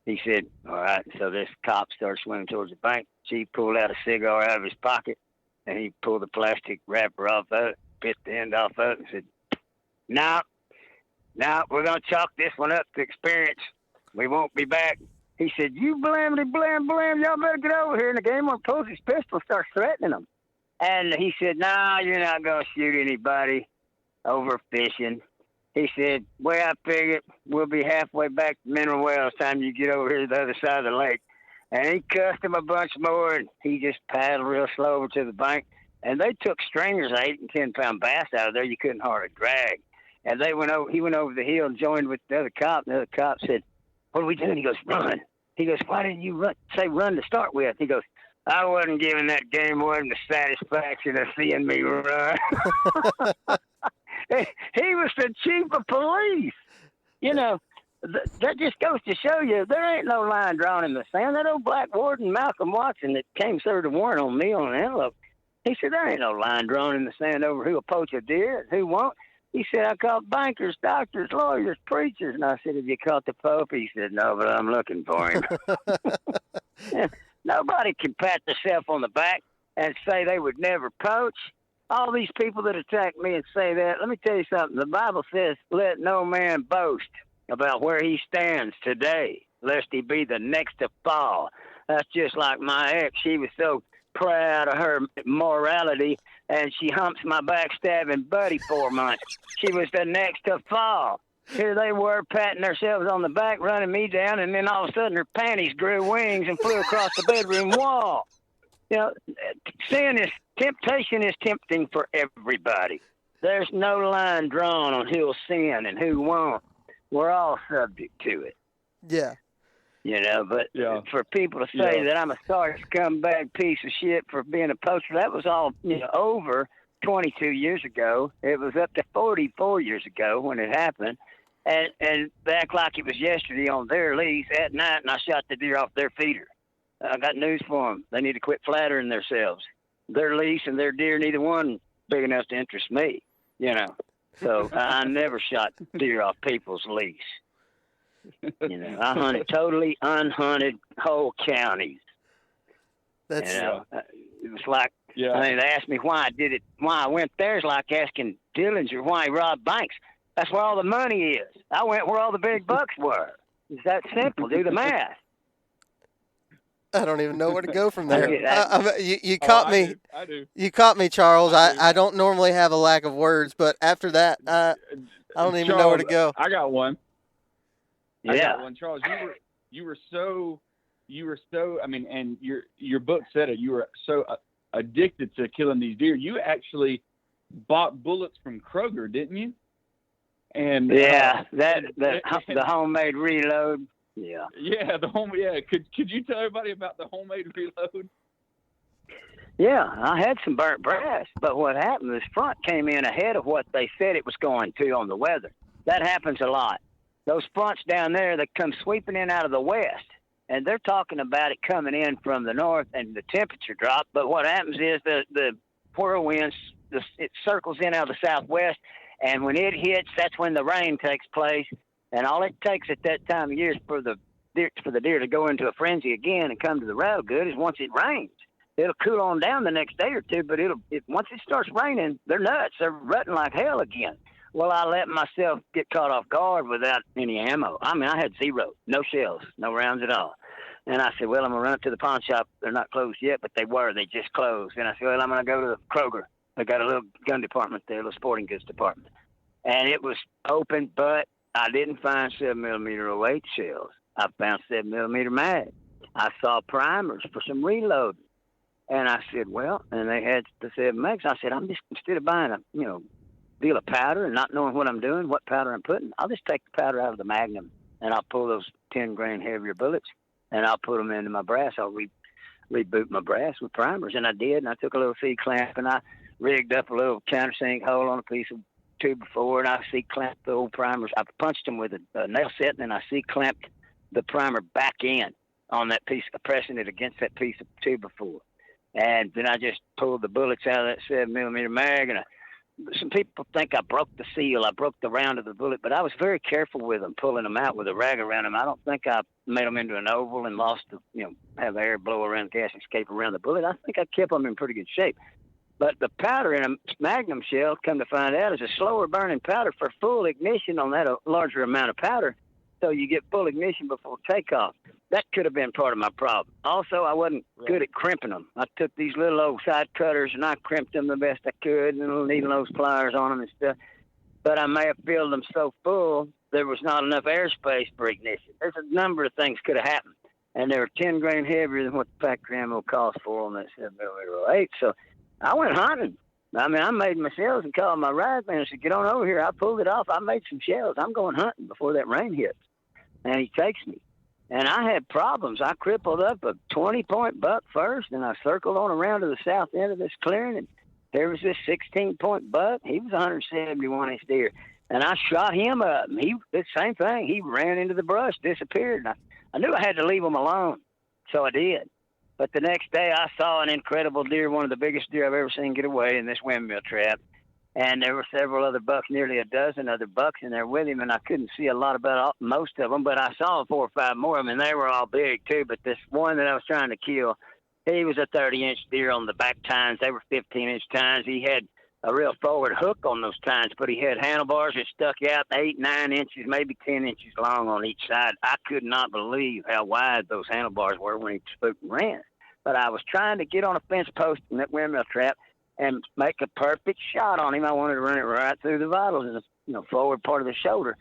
S4: He said, all right. So this cop started swimming towards the bank. Chief pulled out a cigar out of his pocket, and he pulled the plastic wrapper off of it, bit the end off of it, and said, now, we're going to chalk this one up to experience. We won't be back. He said, you blam, y'all better get over here. And the game warden pulls his pistol and starts threatening them. And he said, no, you're not going to shoot anybody over fishing. He said, way I figured, we'll be halfway back to Mineral Wells time you get over here to the other side of the lake. And he cussed him a bunch more, and he just paddled real slow over to the bank. And they took stringers, 8 and 10 pound bass out of there you couldn't hardly drag. And he went over the hill and joined with the other cop. And the other cop said, what are we doing? He goes, run. He goes, why didn't you run to start with? He goes, I wasn't giving that game warden the satisfaction of seeing me run. He was the chief of police. You know, that just goes to show you there ain't no line drawn in the sand. That old black warden, Malcolm Watson, that came serve the warrant on me on an antelope, he said, there ain't no line drawn in the sand over who'll poach a deer and who won't. He said, I caught bankers, doctors, lawyers, preachers. And I said, have you caught the Pope? He said, no, but I'm looking for him. Nobody can pat themselves on the back and say they would never poach. All these people that attack me and say that, let me tell you something. The Bible says, let no man boast about where he stands today, lest he be the next to fall. That's just like my ex. She was so proud of her morality, and she humps my backstabbing buddy 4 months. She was the next to fall. Here they were patting themselves on the back, running me down, and then all of a sudden her panties grew wings and flew across the bedroom wall. You know, temptation is tempting for everybody. There's no line drawn on who'll sin and who won't. We're all subject to it.
S2: Yeah.
S4: You know, but for people to say that I'm a sorry scumbag piece of shit for being a poacher, that was all, over 22 years ago. It was up to 44 years ago when it happened. And they act like it was yesterday on their lease at night, and I shot the deer off their feeder. I got news for them. They need to quit flattering themselves. Their lease and their deer, neither one big enough to interest me, So I never shot deer off people's lease. I hunted totally unhunted whole counties.
S2: That's
S4: It was like,
S3: Yeah.
S4: I mean, they asked me why I did it, why I went there. It's like asking Dillinger why he robbed banks. That's where all the money is. I went where all the big bucks were. It's that simple. Do the math.
S2: I don't even know where to go from there. You
S3: Oh,
S2: caught me.
S3: I do.
S2: You caught me, Charles.
S3: I do.
S2: I don't normally have a lack of words, but after that, I don't even know where to go.
S3: I got one.
S4: Yeah.
S3: I got one, Charles. You were so. I mean, and your book said it. You were so addicted to killing these deer. You actually bought bullets from Kroger, didn't you? And
S4: yeah, the homemade reload. Yeah.
S3: Yeah, the home. Yeah, could you tell everybody about the homemade reload?
S4: Yeah, I had some burnt brass, but what happened? This front came in ahead of what they said it was going to on the weather. That happens a lot. Those fronts down there, they come sweeping in out of the west, and they're talking about it coming in from the north and the temperature drop. But what happens is the whirlwinds, it circles in out of the southwest, and when it hits, that's when the rain takes place. And all it takes at that time of year is for the deer to go into a frenzy again and come to the rail good is once it rains. It'll cool on down the next day or two, but once it starts raining, they're nuts. They're rutting like hell again. Well, I let myself get caught off guard without any ammo. I mean, I had zero, no shells, no rounds at all. And I said, well, I'm going to run up to the pawn shop. They're not closed yet, but they were. They just closed. And I said, well, I'm going to go to the Kroger. They got a little gun department there, a little sporting goods department. And it was open, but I didn't find 7mm 08 shells. I found 7mm mag. I saw primers for some reloading. And I said, well, and they had the 7 mags. I said, I'm just, instead of buying a, deal of powder and not knowing what I'm doing, what powder I'm putting, I'll just take the powder out of the Magnum and I'll pull those 10 grain heavier bullets and I'll put them into my brass. I'll reboot my brass with primers. And I did. And I took a little C-clamp and I rigged up a little countersink hole on a piece of 2x4 and I C-clamped the old primers. I punched them with a nail set and then I C-clamped the primer back in on that piece, pressing it against that piece of 2x4. And then I just pulled the bullets out of that 7mm mag. And some people think I broke the seal. I broke the round of the bullet, but I was very careful with them, pulling them out with a rag around them. I don't think I made them into an oval and lost have air blow around the gas and escape around the bullet. I think I kept them in pretty good shape. But the powder in a Magnum shell, come to find out, is a slower burning powder for full ignition on that larger amount of powder. So you get full ignition before takeoff. That could have been part of my problem. Also, I wasn't good at crimping them. I took these little old side cutters and I crimped them the best I could, and little needle nose pliers on them and stuff. But I may have filled them so full there was not enough airspace for ignition. There's a number of things could have happened, and they were 10 grain heavier than what the factory ammo cost for on that 7mm 08. So I went hunting. I mean, I made my shells and called my ride man and said, get on over here. I pulled it off. I made some shells. I'm going hunting before that rain hits. And he takes me. And I had problems. I crippled up a 20-point buck first, and I circled on around to the south end of this clearing, and there was this 16-point buck. He was a 171-inch deer. And I shot him up. And the same thing. He ran into the brush, disappeared. And I knew I had to leave him alone, so I did. But the next day, I saw an incredible deer, one of the biggest deer I've ever seen get away in this windmill trap. And there were several other bucks, nearly a dozen other bucks in there with him, and I couldn't see a lot about most of them, but I saw 4 or 5 more of them, and they were all big too. But this one that I was trying to kill, he was a 30-inch deer on the back tines. They were 15-inch tines. He had a real forward hook on those tines, but he had handlebars that stuck out 8, 9 inches, maybe 10 inches long on each side. I could not believe how wide those handlebars were when he spooked and ran. But I was trying to get on a fence post in that windmill trap and make a perfect shot on him. I wanted to run it right through the vitals, forward part of the shoulder.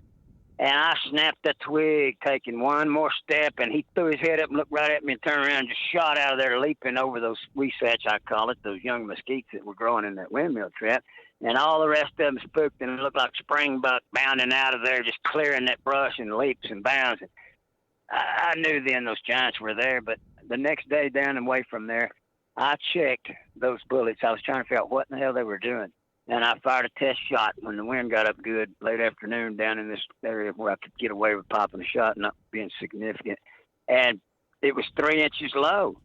S4: And I snapped a twig, taking one more step, and he threw his head up and looked right at me and turned around and just shot out of there, leaping over those weesets, I call it, those young mesquites that were growing in that windmill trap. And all the rest of them spooked, and it looked like spring buck bounding out of there, just clearing that brush and leaps and bounds. And I knew then those giants were there, but the next day down and away from there, I checked those bullets. I was trying to figure out what in the hell they were doing. And I fired a test shot when the wind got up good late afternoon down in this area where I could get away with popping a shot and not being significant. And it was 3 inches low.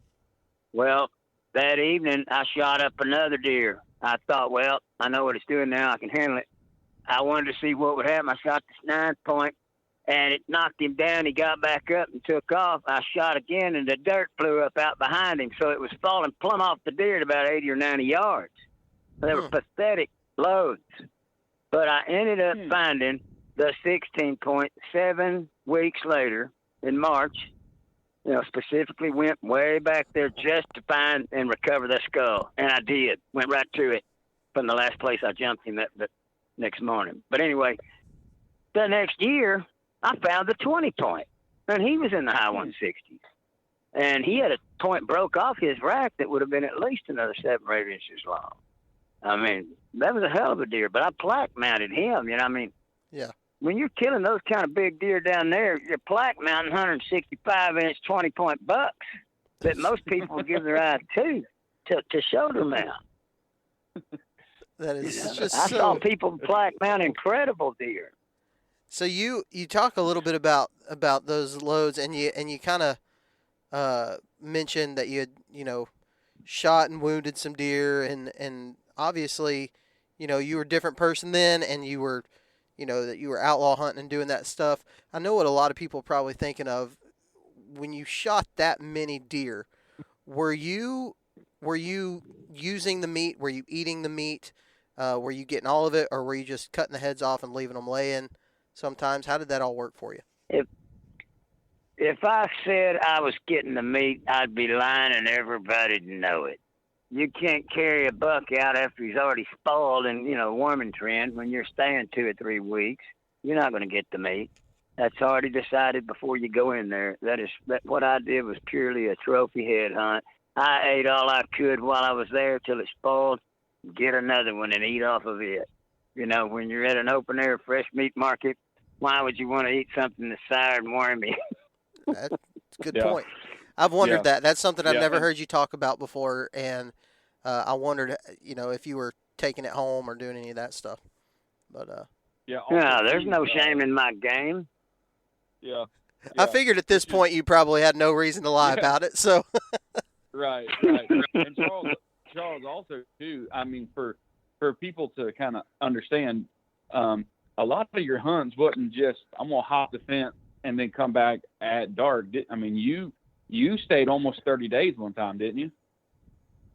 S4: Well, that evening I shot up another deer. I thought, well, I know what it's doing now. I can handle it. I wanted to see what would happen. I shot this 9-point and it knocked him down. He got back up and took off. I shot again, and the dirt flew up out behind him, so it was falling plumb off the deer at about 80 or 90 yards. They were pathetic loads. But I ended up finding the 16 point 7 weeks later in March. Specifically went way back there just to find and recover the skull. And I did. Went right to it from the last place I jumped him the next morning. But anyway, the next year, I found the 20 point. And he was in the high 160s. And he had a point broke off his rack that would have been at least another 7 or 8 inches long. I mean, that was a hell of a deer. But I plaque mounted him,
S2: Yeah.
S4: When you're killing those kind of big deer down there, you're plaque mounting 165-inch 20-point bucks that most people give their eye to shoulder mount.
S2: That is just
S4: I saw people plaque mount incredible deer.
S2: So you talk a little bit about those loads, and you kind of mentioned that you had shot and wounded some deer, and obviously you were a different person then, and you were that you were outlaw hunting and doing that stuff. I know what a lot of people are probably thinking of when you shot that many deer. Were you using the meat? Were you eating the meat? Were you getting all of it, or were you just cutting the heads off and leaving them laying sometimes? How did that all work for you?
S4: If I said I was getting the meat, I'd be lying and everybody'd know it. You can't carry a buck out after he's already spoiled and, warming trend. When you're staying 2 or 3 weeks, you're not going to get the meat. That's already decided before you go in there. What I did was purely a trophy head hunt. I ate all I could while I was there till it spoiled. Get another one and eat off of it. When you're at an open air fresh meat market, why would you want to eat something that's sour and wormy?
S2: That's a good point. I've wondered that. That's something I've never
S3: and
S2: heard you talk about before, and I wondered, if you were taking it home or doing any of that stuff. But
S4: no, there's no shame in my game.
S3: Yeah.
S2: I figured at this point you probably had no reason to lie about it. So.
S3: Right. And Charles, also too. I mean, for people to kind of understand, a lot of your hunts wasn't just I'm gonna hop the fence and then come back at dark. I mean, you stayed almost 30 days one time, didn't you?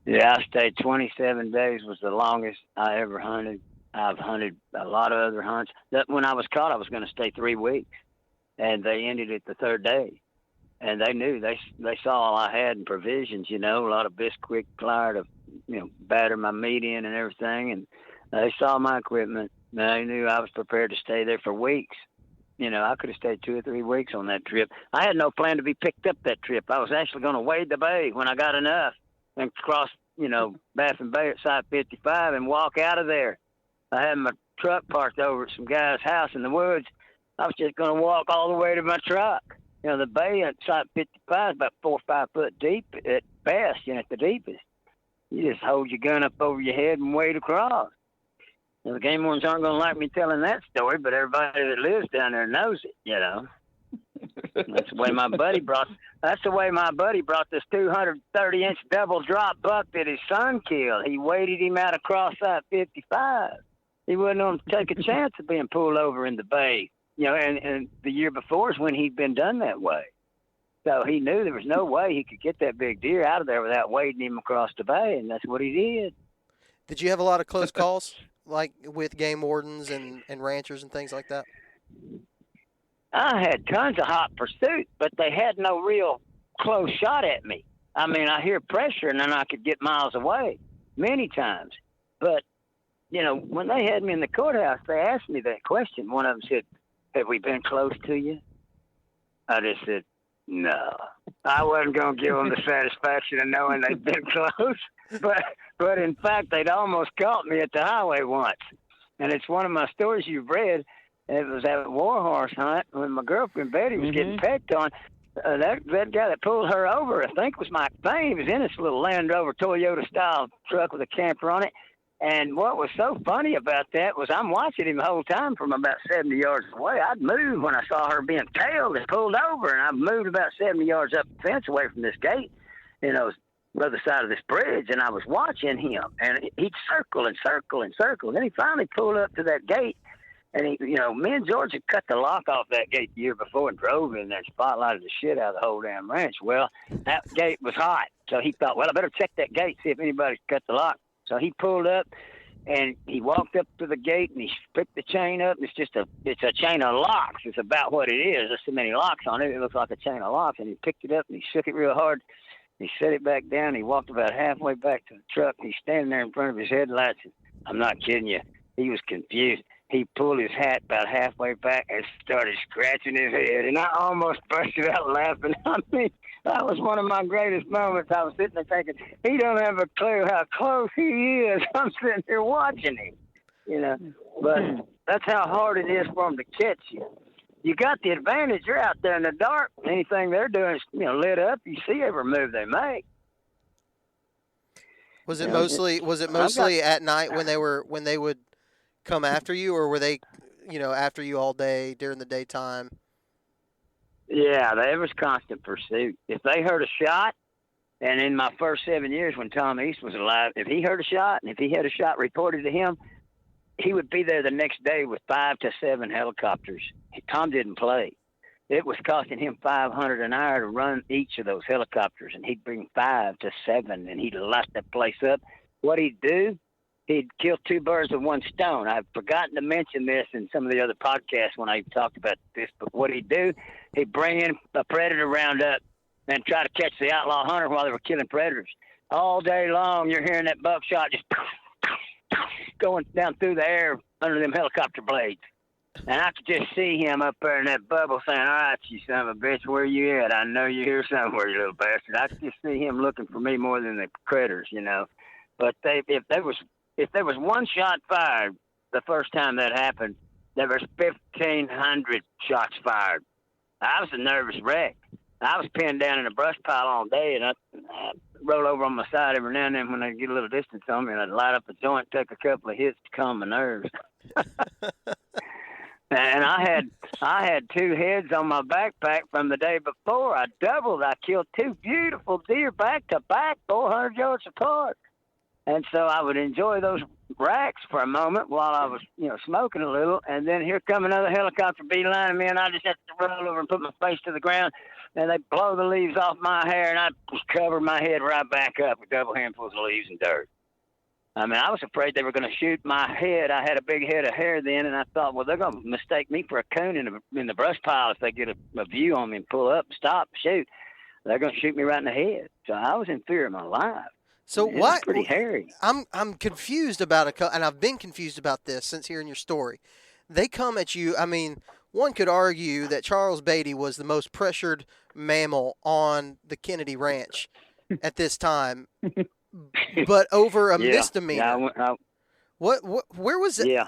S4: Yeah, I stayed 27 days was the longest I ever hunted. I've hunted a lot of other hunts. When I was caught, I was going to stay 3 weeks, and they ended it the 3rd day. And they knew they saw all I had in provisions, a lot of Bisquick flour to batter my meat in and everything. And they saw my equipment. They knew I was prepared to stay there for weeks. I could have stayed 2 or 3 weeks on that trip. I had no plan to be picked up that trip. I was actually going to wade the bay when I got enough and cross, Baffin Bay at Site 55 and walk out of there. I had my truck parked over at some guy's house in the woods. I was just going to walk all the way to my truck. The bay at Site 55 is about 4 or 5 foot deep at best, at the deepest. You just hold your gun up over your head and wade across. The game wardens aren't going to like me telling that story, but everybody that lives down there knows it, That's the way my buddy brought this 230-inch double drop buck that his son killed. He waded him out across that 55. He wasn't going to take a chance of being pulled over in the bay. And the year before is when he'd been done that way. So he knew there was no way he could get that big deer out of there without wading him across the bay, and that's what he did.
S2: Did you have a lot of close calls, like with game wardens and ranchers and things like that?
S4: I had tons of hot pursuit, but they had no real close shot at me. I mean, I hear pressure, and then I could get miles away many times. But, when they had me in the courthouse, they asked me that question. One of them said, "Have we been close to you?" I just said, no. I wasn't going to give them the satisfaction of knowing they'd been close. But in fact, they'd almost caught me at the highway once. And it's one of my stories you've read. It was at a war horse hunt when my girlfriend Betty was getting pecked on. That guy that pulled her over, I think, was Mike Payne. He was in this little Land Rover Toyota-style truck with a camper on it. And what was so funny about that was I'm watching him the whole time from about 70 yards away. I'd move when I saw her being tailed and pulled over, and I moved about 70 yards up the fence away from this gate, the other side of this bridge, and I was watching him. And he'd circle and circle and circle. And then he finally pulled up to that gate, And me and George had cut the lock off that gate the year before and drove in there and spotlighted the shit out of the whole damn ranch. Well, that gate was hot. So he thought, well, I better check that gate, see if anybody's cut the lock. So he pulled up and he walked up to the gate and he picked the chain up. It's a chain of locks. It's about what it is. There's so many locks on it. It looks like a chain of locks. And he picked it up and he shook it real hard. He set it back down. He walked about halfway back to the truck. He's standing there in front of his headlights. And I'm not kidding you. He was confused. He pulled his hat about halfway back and started scratching his head. And I almost busted out laughing. I mean, that was one of my greatest moments. I was sitting there thinking, he don't have a clue how close he is. I'm sitting here watching him, But that's how hard it is for him to catch you. You got the advantage. You're out there in the dark. Anything they're doing is, lit up. You see every move they make.
S2: Was it mostly at night when they would come after you, or were they, after you all day during the daytime?
S4: Yeah, there was constant pursuit. If they heard a shot, and in my first 7 years when Tom East was alive, if he heard a shot, and if he had a shot reported to him, he would be there the next day with 5 to 7 helicopters. Tom didn't play. It was costing him $500 an hour to run each of those helicopters, and he'd bring 5 to 7, and he'd light that place up. What he'd do, he'd kill 2 birds with 1 stone. I've forgotten to mention this in some of the other podcasts when I talked about this, but what he'd do, he'd bring in a predator roundup and try to catch the outlaw hunter while they were killing predators. All day long, you're hearing that buckshot just going down through the air under them helicopter blades. And I could just see him up there in that bubble saying, all right, you son of a bitch, where you at? I know you're here somewhere, you little bastard. I could just see him looking for me more than the critters, But if there was 1 shot fired the first time that happened, there was 1,500 shots fired. I was a nervous wreck. I was pinned down in a brush pile all day, and I roll over on my side every now and then when I get a little distance on me, and I'd light up a joint, take a couple of hits to calm my nerves. And I had 2 heads on my backpack from the day before. I doubled. I killed 2 beautiful deer back to back, 400 yards apart. And so I would enjoy those racks for a moment while I was, smoking a little. And then here come another helicopter beelining me, and I just had to roll over and put my face to the ground. And they blow the leaves off my hair, and I just cover my head right back up with double handfuls of leaves and dirt. I mean, I was afraid they were going to shoot my head. I had a big head of hair then, and I thought, well, they're going to mistake me for a coon in the brush pile if they get a view on me and pull up, stop, shoot. They're going to shoot me right in the head. So I was in fear of my life.
S2: So
S4: it was pretty hairy.
S2: I'm confused about and I've been confused about this since hearing your story. They come at you. I mean, one could argue that Charles Beatty was the most pressured mammal on the Kennedy Ranch at this time. But over a misdemeanor.
S4: Yeah,
S2: where was it?
S4: Yeah.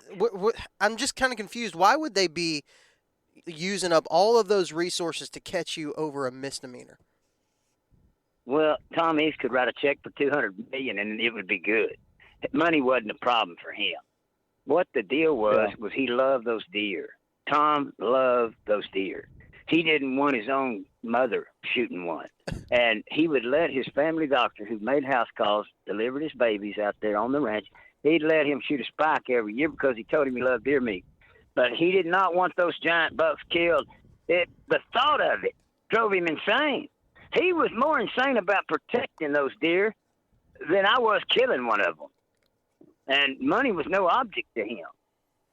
S2: I'm just kind of confused. Why would they be using up all of those resources to catch you over a misdemeanor?
S4: Well, Tom East could write a check for $200 million and it would be good. Money wasn't a problem for him. What the deal was he loved those deer. Tom loved those deer. He didn't want his own mother shooting one. And he would let his family doctor, who made house calls, delivered his babies out there on the ranch, he'd let him shoot a spike every year because he told him he loved deer meat. But he did not want those giant bucks killed. The thought of it drove him insane. He was more insane about protecting those deer than I was killing one of them. And money was no object to him.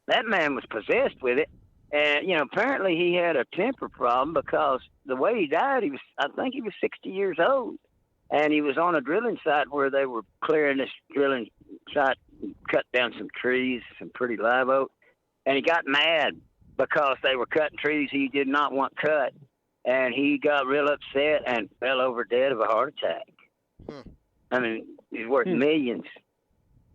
S4: That man was possessed with it. And, apparently he had a temper problem because the way he died, I think he was 60 years old. And he was on a drilling site where they were clearing this drilling site, cut down some trees, some pretty live oak. And he got mad because they were cutting trees he did not want cut. And he got real upset and fell over dead of a heart attack. I mean, he's worth millions.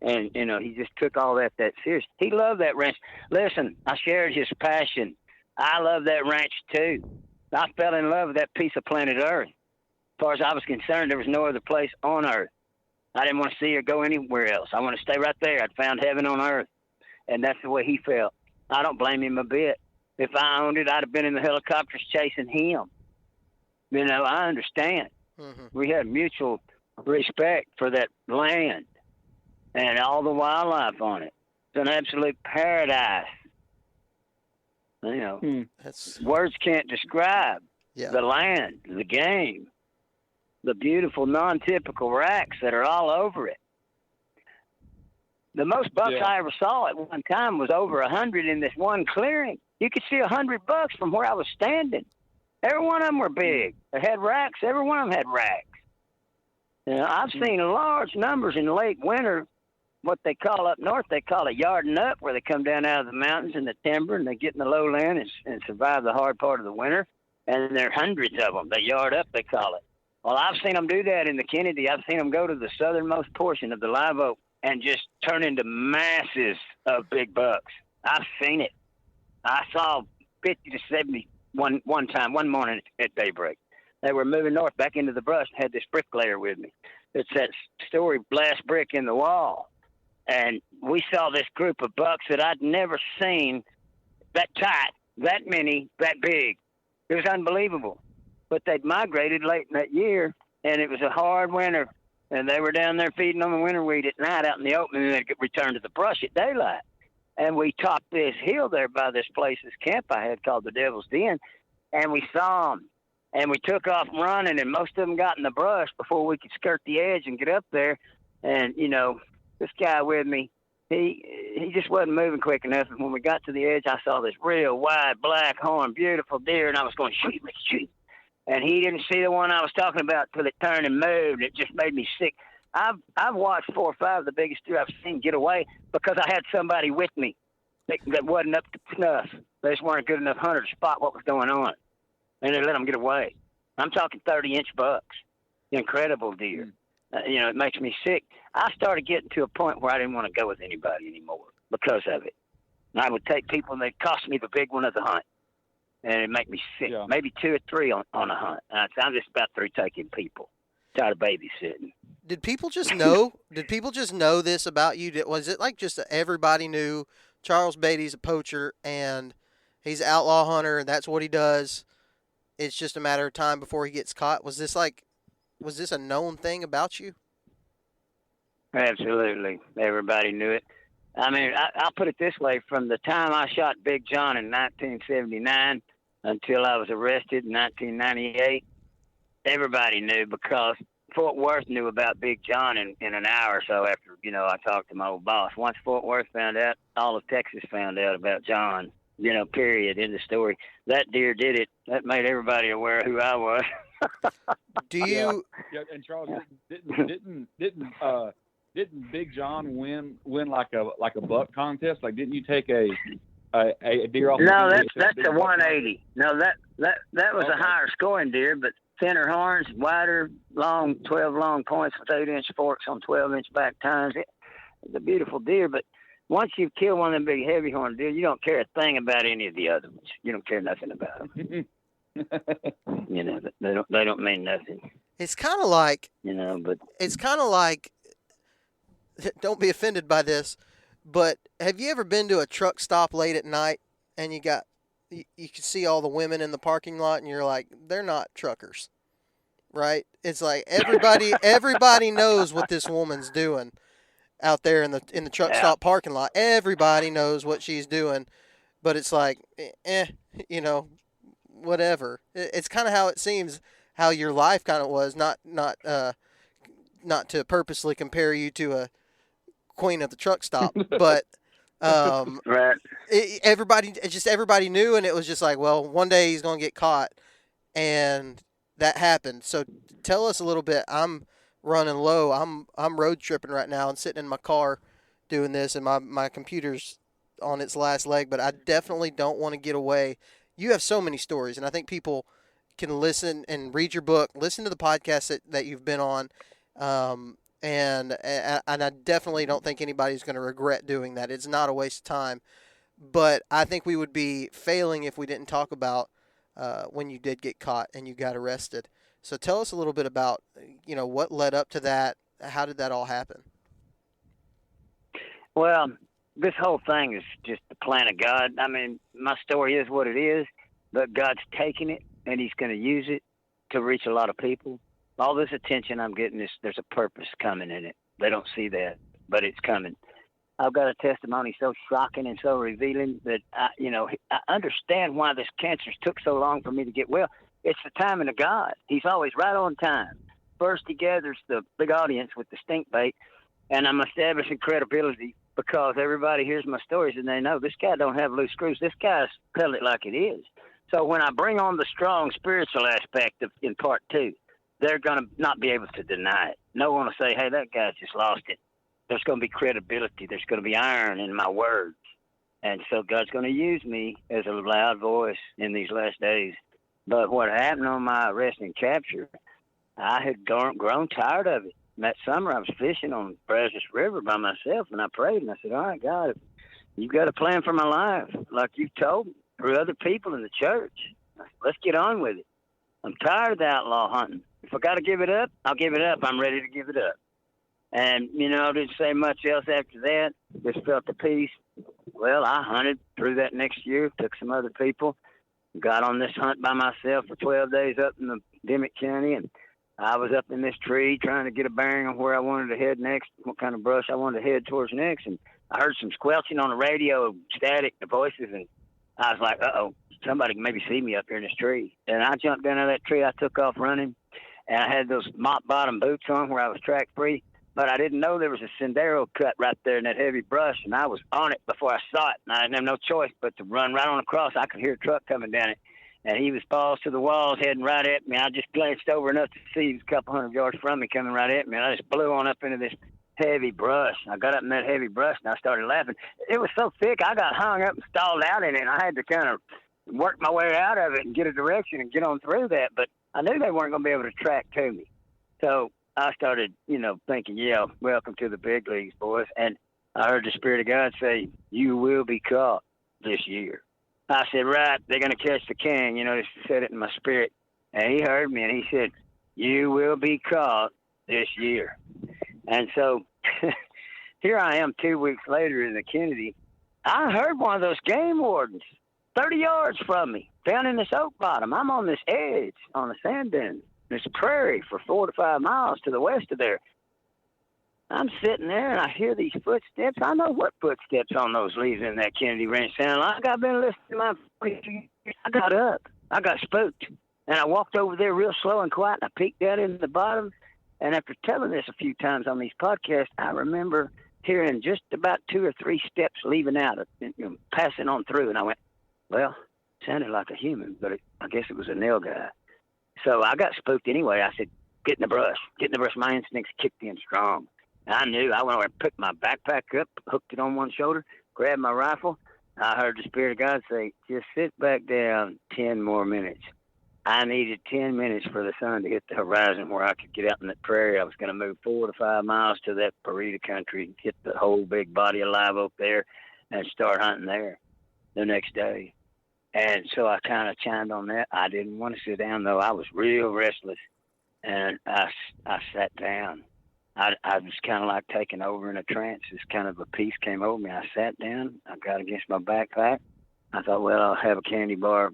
S4: And, he just took all that serious. He loved that ranch. Listen, I shared his passion. I love that ranch, too. I fell in love with that piece of planet Earth. As far as I was concerned, there was no other place on Earth. I didn't want to see or go anywhere else. I want to stay right there. I'd found heaven on Earth. And that's the way he felt. I don't blame him a bit. If I owned it, I'd have been in the helicopters chasing him. I understand. Mm-hmm. We had mutual respect for that land and all the wildlife on it. It's an absolute paradise. You know,
S2: That's
S4: words can't describe
S2: yeah.
S4: the land, the game, the beautiful non-typical racks that are all over it. The most bucks I ever saw at one time was over 100 in this one clearing. You could see 100 bucks from where I was standing. Every one of them were big. They had racks. Every one of them had racks. You know, I've seen large numbers in late winter, what they call up north, they call it yarding up, where they come down out of the mountains and the timber and they get in the lowland and survive the hard part of the winter. And there are hundreds of them. They yard up, they call it. Well, I've seen them do that in the Kennedy. I've seen them go to the southernmost portion of the live oak and just turn into masses of big bucks. I've seen it. I saw 50 to 70 one morning at daybreak. They were moving north back into the brush. Had this bricklayer with me. It's that story, blast brick in the wall. And we saw this group of bucks that I'd never seen that tight, that many, that big. It was unbelievable. But they'd migrated late in that year, and it was a hard winter. And they were down there feeding on the winter weed at night out in the open, and they'd return to the brush at daylight. And we topped this hill there by this place, this camp I had called the Devil's Den, and we saw them. And we took off running, and most of them got in the brush before we could skirt the edge and get up there. And, you know, this guy with me, he just wasn't moving quick enough. And when we got to the edge, I saw this real wide, black horn, beautiful deer, and I was going, shoot me, shoot. And he didn't see the one I was talking about till it turned and moved. It just made me sick. I've watched 4 or 5 of the biggest deer I've seen get away because I had somebody with me that wasn't up to snuff. They just weren't a good enough hunter to spot what was going on. And they let them get away. I'm talking 30-inch bucks. Incredible deer. You know, it makes me sick. I started getting to a point where I didn't want to go with anybody anymore because of it. And I would take people, and they'd cost me the big one of the hunt. And it'd make me sick. Yeah. Maybe 2 or 3 on a hunt. I'm just about through taking people. Tired of babysitting.
S2: Did people just know? Did people just know this about you? Was it like just everybody knew Charles Beatty's a poacher and he's an outlaw hunter and that's what he does? It's just a matter of time before he gets caught. Was this a known thing about you?
S4: Absolutely. Everybody knew it. I mean, I'll put it this way. From the time I shot Big John in 1979 until I was arrested in 1998, everybody knew because Fort Worth knew about Big John in an hour or so after, you know, I talked to my old boss. Once Fort Worth found out, all of Texas found out about John, you know, period, in the story. That deer did it. That made everybody aware of who I was.
S2: Do you?
S3: Yeah, and Charles, didn't Big John win like a buck contest? Like, didn't you take a deer off?
S4: No, that's a 180. No, that was a higher scoring deer, but thinner horns, wider, long, 12 long points with 8-inch forks on 12-inch back tines. It's a beautiful deer, but once you kill one of them big heavy horn deer, you don't care a thing about any of the other ones. You don't care nothing about them. You know, they don't mean nothing.
S2: It's kind of like,
S4: you know, but
S2: it's kind of like, don't be offended by this, but have you ever been to a truck stop late at night and you can see all the women in the parking lot and you're like, they're not truckers, right? It's like everybody knows what this woman's doing out there in the truck stop parking lot. Everybody knows what she's doing, but it's like, you know, whatever. It's kind of how it seems, how your life kind of was. Not to purposely compare you to a queen at the truck stop, but
S4: right.
S2: Everybody knew, and it was just like, well, one day he's gonna get caught, and that happened. So tell us a little bit. I'm running low. I'm road tripping right now and sitting in my car doing this, and my computer's on its last leg, but I definitely don't want to get away. You have so many stories, and I think people can listen and read your book, listen to the podcast that you've been on, and I definitely don't think anybody's going to regret doing that. It's not a waste of time, but I think we would be failing if we didn't talk about when you did get caught and you got arrested. So tell us a little bit about, you know, what led up to that. How did that all happen?
S4: Well, this whole thing is just the plan of God. I mean, my story is what it is, but God's taking it and he's going to use it to reach a lot of people. All this attention I'm getting, there's a purpose coming in it. They don't see that, but it's coming. I've got a testimony so shocking and so revealing that I understand why this cancer took so long for me to get well. It's the timing of God. He's always right on time. First, he gathers the big audience with the stink bait, and I'm establishing credibility because everybody hears my stories and they know this guy don't have loose screws. This guy's tell it like it is. So when I bring on the strong spiritual aspect in part 2, they're going to not be able to deny it. No one will say, hey, that guy's just lost it. There's going to be credibility. There's going to be iron in my words. And so God's going to use me as a loud voice in these last days. But what happened on my arrest and capture, I had grown tired of it. And that summer I was fishing on Brazos River by myself, and I prayed, and I said, all right, God, you've got a plan for my life, like you've told me through other people in the church. Let's get on with it. I'm tired of the outlaw hunting. If I got to give it up, I'll give it up. I'm ready to give it up. And, I didn't say much else after that. Just felt the peace. Well, I hunted through that next year, took some other people, got on this hunt by myself for 12 days up in the Dimmitt County, and I was up in this tree trying to get a bearing on where I wanted to head next, what kind of brush I wanted to head towards next, and I heard some squelching on the radio, static, the voices, and I was like, uh-oh, somebody can maybe see me up here in this tree. And I jumped down out of that tree. I took off running, and I had those mop-bottom boots on where I was track-free, but I didn't know there was a sendero cut right there in that heavy brush, and I was on it before I saw it, and I didn't have no choice but to run right on across. I could hear a truck coming down it, and he was balls to the walls heading right at me. I just glanced over enough to see he was a couple hundred yards from me coming right at me, and I just blew on up into this heavy brush. I got up in that heavy brush, and I started laughing. It was so thick, I got hung up and stalled out in it, and I had to kind of work my way out of it and get a direction and get on through that, but I knew they weren't going to be able to track to me. So I started, thinking, yeah, welcome to the big leagues, boys. And I heard the Spirit of God say, you will be caught this year. I said, right, they're going to catch the king. Just said it in my spirit. And he heard me, and he said, you will be caught this year. And so here I am 2 weeks later in the Kennedy. I heard one of those game wardens 30 yards from me down in this oak bottom. I'm on this edge on the sand dune, this prairie for 4 to 5 miles to the west of there. I'm sitting there, and I hear these footsteps. I know what footsteps on those leaves in that Kennedy Ranch sound like. I've been listening to my... I got up. I got spooked. And I walked over there real slow and quiet, and I peeked down in the bottom. And after telling this a few times on these podcasts, I remember hearing just about 2 or 3 steps leaving out, passing on through. And I went, well, it sounded like a human, but I guess it was a nail guy. So I got spooked anyway. I said, get in the brush. Get in the brush. My instincts kicked in strong. I knew. I went over and picked my backpack up, hooked it on one shoulder, grabbed my rifle. I heard the Spirit of God say, just sit back down 10 more minutes. I needed 10 minutes for the sun to hit the horizon where I could get out in that prairie. I was going to move 4 to 5 miles to that Parita country, get the whole big body of live oak there, and start hunting there the next day. And so I kind of chimed on that. I didn't want to sit down, though. I was real restless, and I sat down. I was kind of like taken over in a trance. This kind of a peace came over me. I sat down. I got against my backpack. I thought, well, I'll have a candy bar,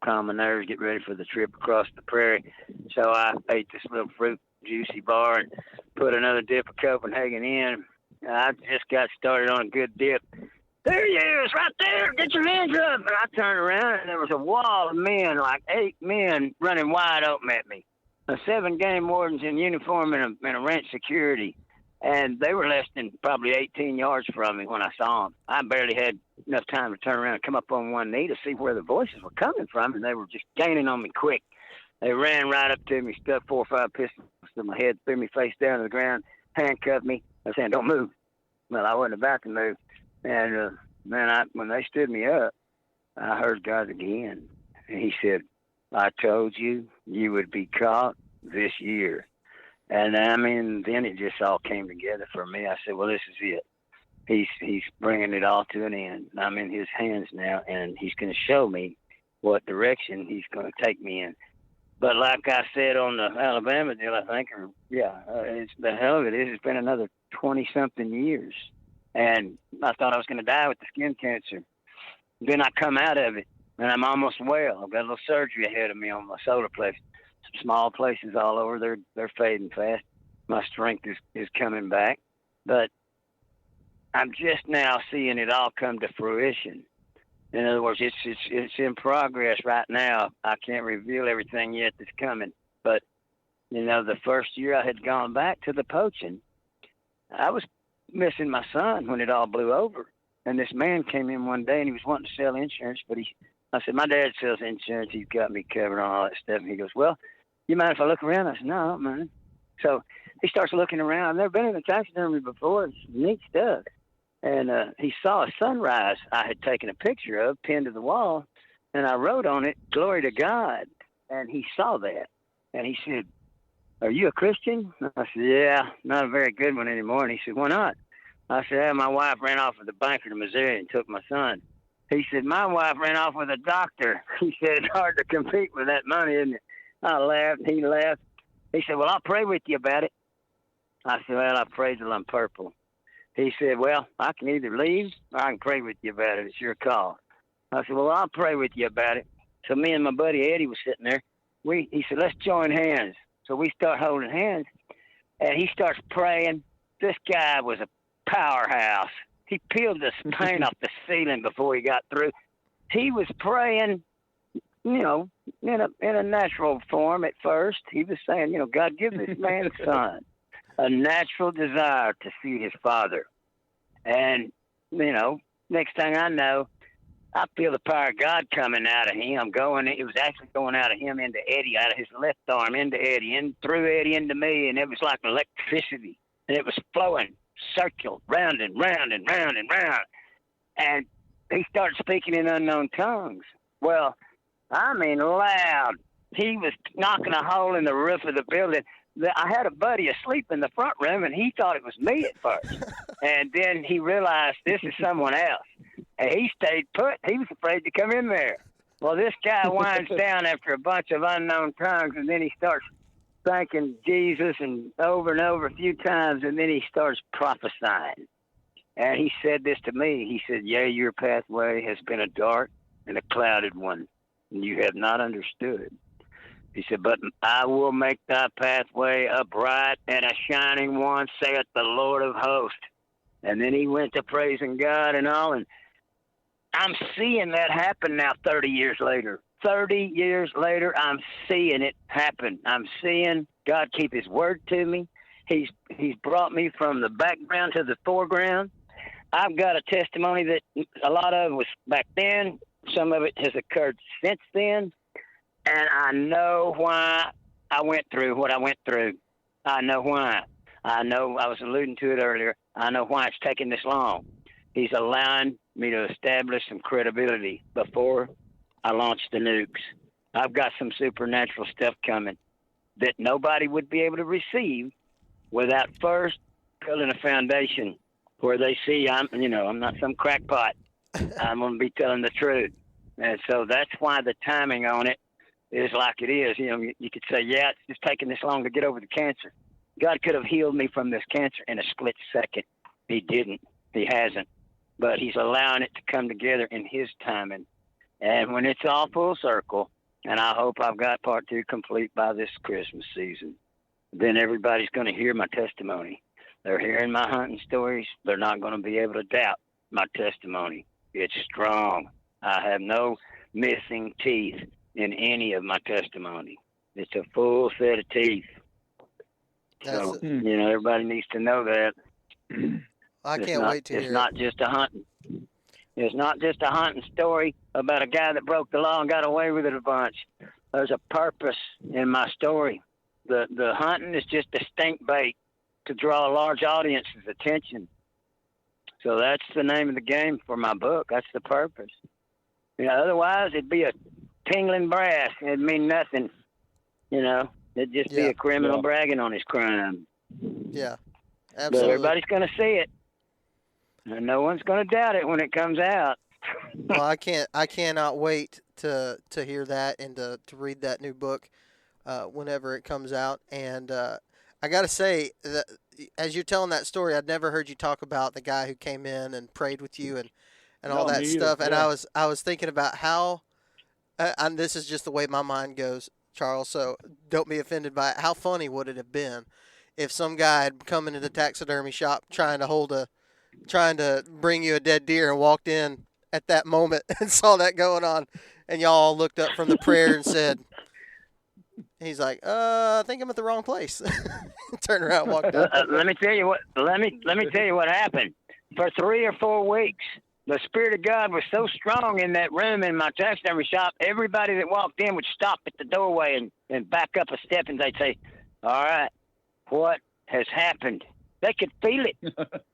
S4: calm my nerves, get ready for the trip across the prairie. So I ate this little fruit juicy bar and put another dip of Copenhagen in. I just got started on a good dip. There he is, right there. Get your hands up. And I turned around, and there was a wall of men, like 8 men, running wide open at me. 7 game wardens in uniform and a ranch security. And they were less than probably 18 yards from me when I saw them. I barely had enough time to turn around and come up on one knee to see where the voices were coming from, and they were just gaining on me quick. They ran right up to me, stuck 4 or 5 pistols to my head, threw me face down to the ground, handcuffed me. I was saying, don't move. Well, I wasn't about to move. And, when they stood me up, I heard God again. And he said, I told you you would be caught this year. And then it just all came together for me. I said, well, this is it. He's bringing it all to an end. I'm in his hands now, and he's going to show me what direction he's going to take me in. But like I said on the Alabama deal, I think, it's the hell of it is. It's been another 20-something years. And I thought I was going to die with the skin cancer. Then I come out of it, and I'm almost well. I've got a little surgery ahead of me on my solar plexus. Some small places all over. They're fading fast. My strength is coming back. But I'm just now seeing it all come to fruition. In other words, it's in progress right now. I can't reveal everything yet that's coming. But, the first year I had gone back to the poaching, I was missing my son when it all blew over. And this man came in one day and he was wanting to sell insurance, but I said, my dad sells insurance. He's got me covered on all that stuff. And he goes, well, you mind if I look around? I said, no, I don't mind. So he starts looking around. I've never been in a taxidermy before. It's neat stuff. And he saw a sunrise I had taken a picture of, pinned to the wall, and I wrote on it, "Glory to God." And he saw that. And he said, "Are you a Christian?" I said, "Yeah, not a very good one anymore." And he said, "Why not?" I said, my wife ran off with a banker to Missouri and took my son. He said, "My wife ran off with a doctor." He said, "It's hard to compete with that money, isn't it?" I laughed. He laughed. He said, "Well, I'll pray with you about it." I said, "Well, I prayed till I'm purple." He said, "Well, I can either leave or I can pray with you about it. It's your call." I said, "Well, I'll pray with you about it." So me and my buddy Eddie was sitting there. He said, "Let's join hands." So we start holding hands, and he starts praying. This guy was a powerhouse. He peeled the paint off the ceiling before he got through. He was praying, in a natural form at first. He was saying, God, give this man a son, a natural desire to see his father. And, next thing I know, I feel the power of God coming out of him, it was actually going out of him into Eddie, out of his left arm into Eddie, and through Eddie into me, and it was like electricity, and it was flowing, circled, round and round and round and round. And he started speaking in unknown tongues. Well, I mean loud. He was knocking a hole in the roof of the building. I had a buddy asleep in the front room, and he thought it was me at first. And then he realized this is someone else. And he stayed put. He was afraid to come in there. Well, this guy winds down after a bunch of unknown tongues, and then he starts thanking Jesus and over a few times, and then he starts prophesying. And he said this to me. He said, "Yea, your pathway has been a dark and a clouded one, and you have not understood." He said, "But I will make thy pathway a bright and a shining one, saith the Lord of hosts." And then he went to praising God and all, and I'm seeing that happen now 30 years later. 30 years later, I'm seeing it happen. I'm seeing God keep his word to me. He's brought me from the background to the foreground. I've got a testimony that a lot of it was back then. Some of it has occurred since then. And I know why I went through what I went through. I know why. I know I was alluding to it earlier. I know why it's taking this long. He's allowing me to establish some credibility before I launch the nukes. I've got some supernatural stuff coming that nobody would be able to receive without first building a foundation where they see I'm not some crackpot. I'm going to be telling the truth. And so that's why the timing on it is like it is. You could say, yeah, it's just taking this long to get over the cancer. God could have healed me from this cancer in a split second. He didn't. He hasn't. But he's allowing it to come together in his timing. And when it's all full circle, and I hope I've got part 2 complete by this Christmas season, then everybody's going to hear my testimony. They're hearing my hunting stories. They're not going to be able to doubt my testimony. It's strong. I have no missing teeth in any of my testimony. It's a full set of teeth. So, everybody needs to know that.
S2: I can't wait to hear it.
S4: It's not just a hunting. It's not just a hunting story about a guy that broke the law and got away with it a bunch. There's a purpose in my story. The hunting is just a stink bait to draw a large audience's attention. So that's the name of the game for my book. That's the purpose. Otherwise it'd be a tingling brass. It'd mean nothing. It'd just be a criminal bragging on his crime.
S2: Yeah, absolutely.
S4: But everybody's going to see it. And no one's going to doubt it when it comes out.
S2: Well, I cannot wait to hear that and to read that new book whenever it comes out. And I got to say that as you're telling that story, I'd never heard you talk about the guy who came in and prayed with you and all that stuff. And I was thinking about how, and this is just the way my mind goes, Charles, so don't be offended by it. How funny would it have been if some guy had come into the taxidermy shop trying to hold a trying to bring you a dead deer and walked in at that moment and saw that going on, and y'all all looked up from the prayer and said, he's like, I think I'm at the wrong place. Turned around and walked out.
S4: Let me tell you what. Let me tell you what happened. For 3 or 4 weeks, the Spirit of God was so strong in that room in my taxidermy shop. Everybody that walked in would stop at the doorway and back up a step, and they'd say, "All right, what has happened?" They could feel it.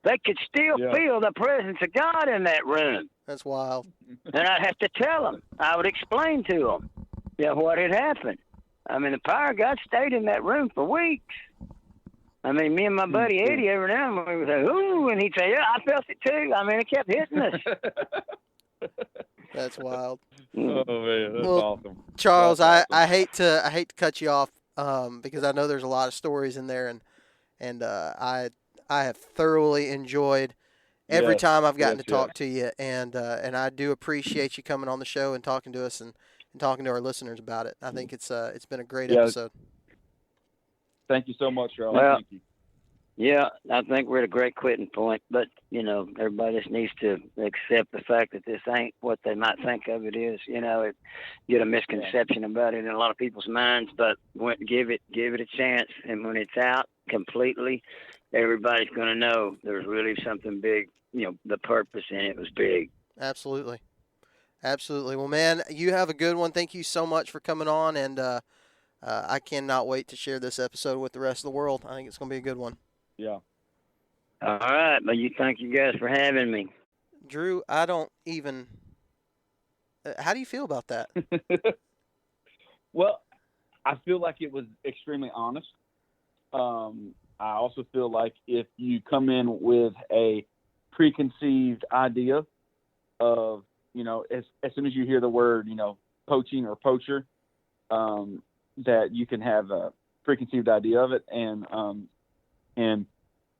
S4: They could still feel the presence of God in that room.
S2: That's wild.
S4: And I'd have to tell them. I would explain to them, what had happened. I mean, the power of God stayed in that room for weeks. I mean, me and my buddy Eddie, every now and then, we would say, "Ooh," and he'd say, "Yeah, I felt it too." I mean, it kept hitting us.
S2: That's wild.
S3: Oh man, that's awesome.
S2: Charles,
S3: That's awesome.
S2: I hate to cut you off because I know there's a lot of stories in there, and I have thoroughly enjoyed every time I've gotten to talk to you, and I do appreciate you coming on the show and talking to us and talking to our listeners about it. I think it's been a great episode.
S3: Thank you so much, Charles.
S4: Well,
S3: thank you.
S4: Yeah, I think we're at a great quitting point, but, everybody just needs to accept the fact that this ain't what they might think of it is. It get a misconception about it in a lot of people's minds, but give it a chance, and when it's out completely, everybody's going to know there's really something big. The purpose in it was big.
S2: Absolutely. Well, man, you have a good one. Thank you so much for coming on, and I cannot wait to share this episode with the rest of the world. I think it's going to be a good one.
S3: Yeah.
S4: All right, but thank you guys for having me.
S2: Drew, I don't even. How do you feel about that?
S3: Well, I feel like it was extremely honest. I also feel like if you come in with a preconceived idea of, as soon as you hear the word, poaching or poacher, that you can have a preconceived idea of it. And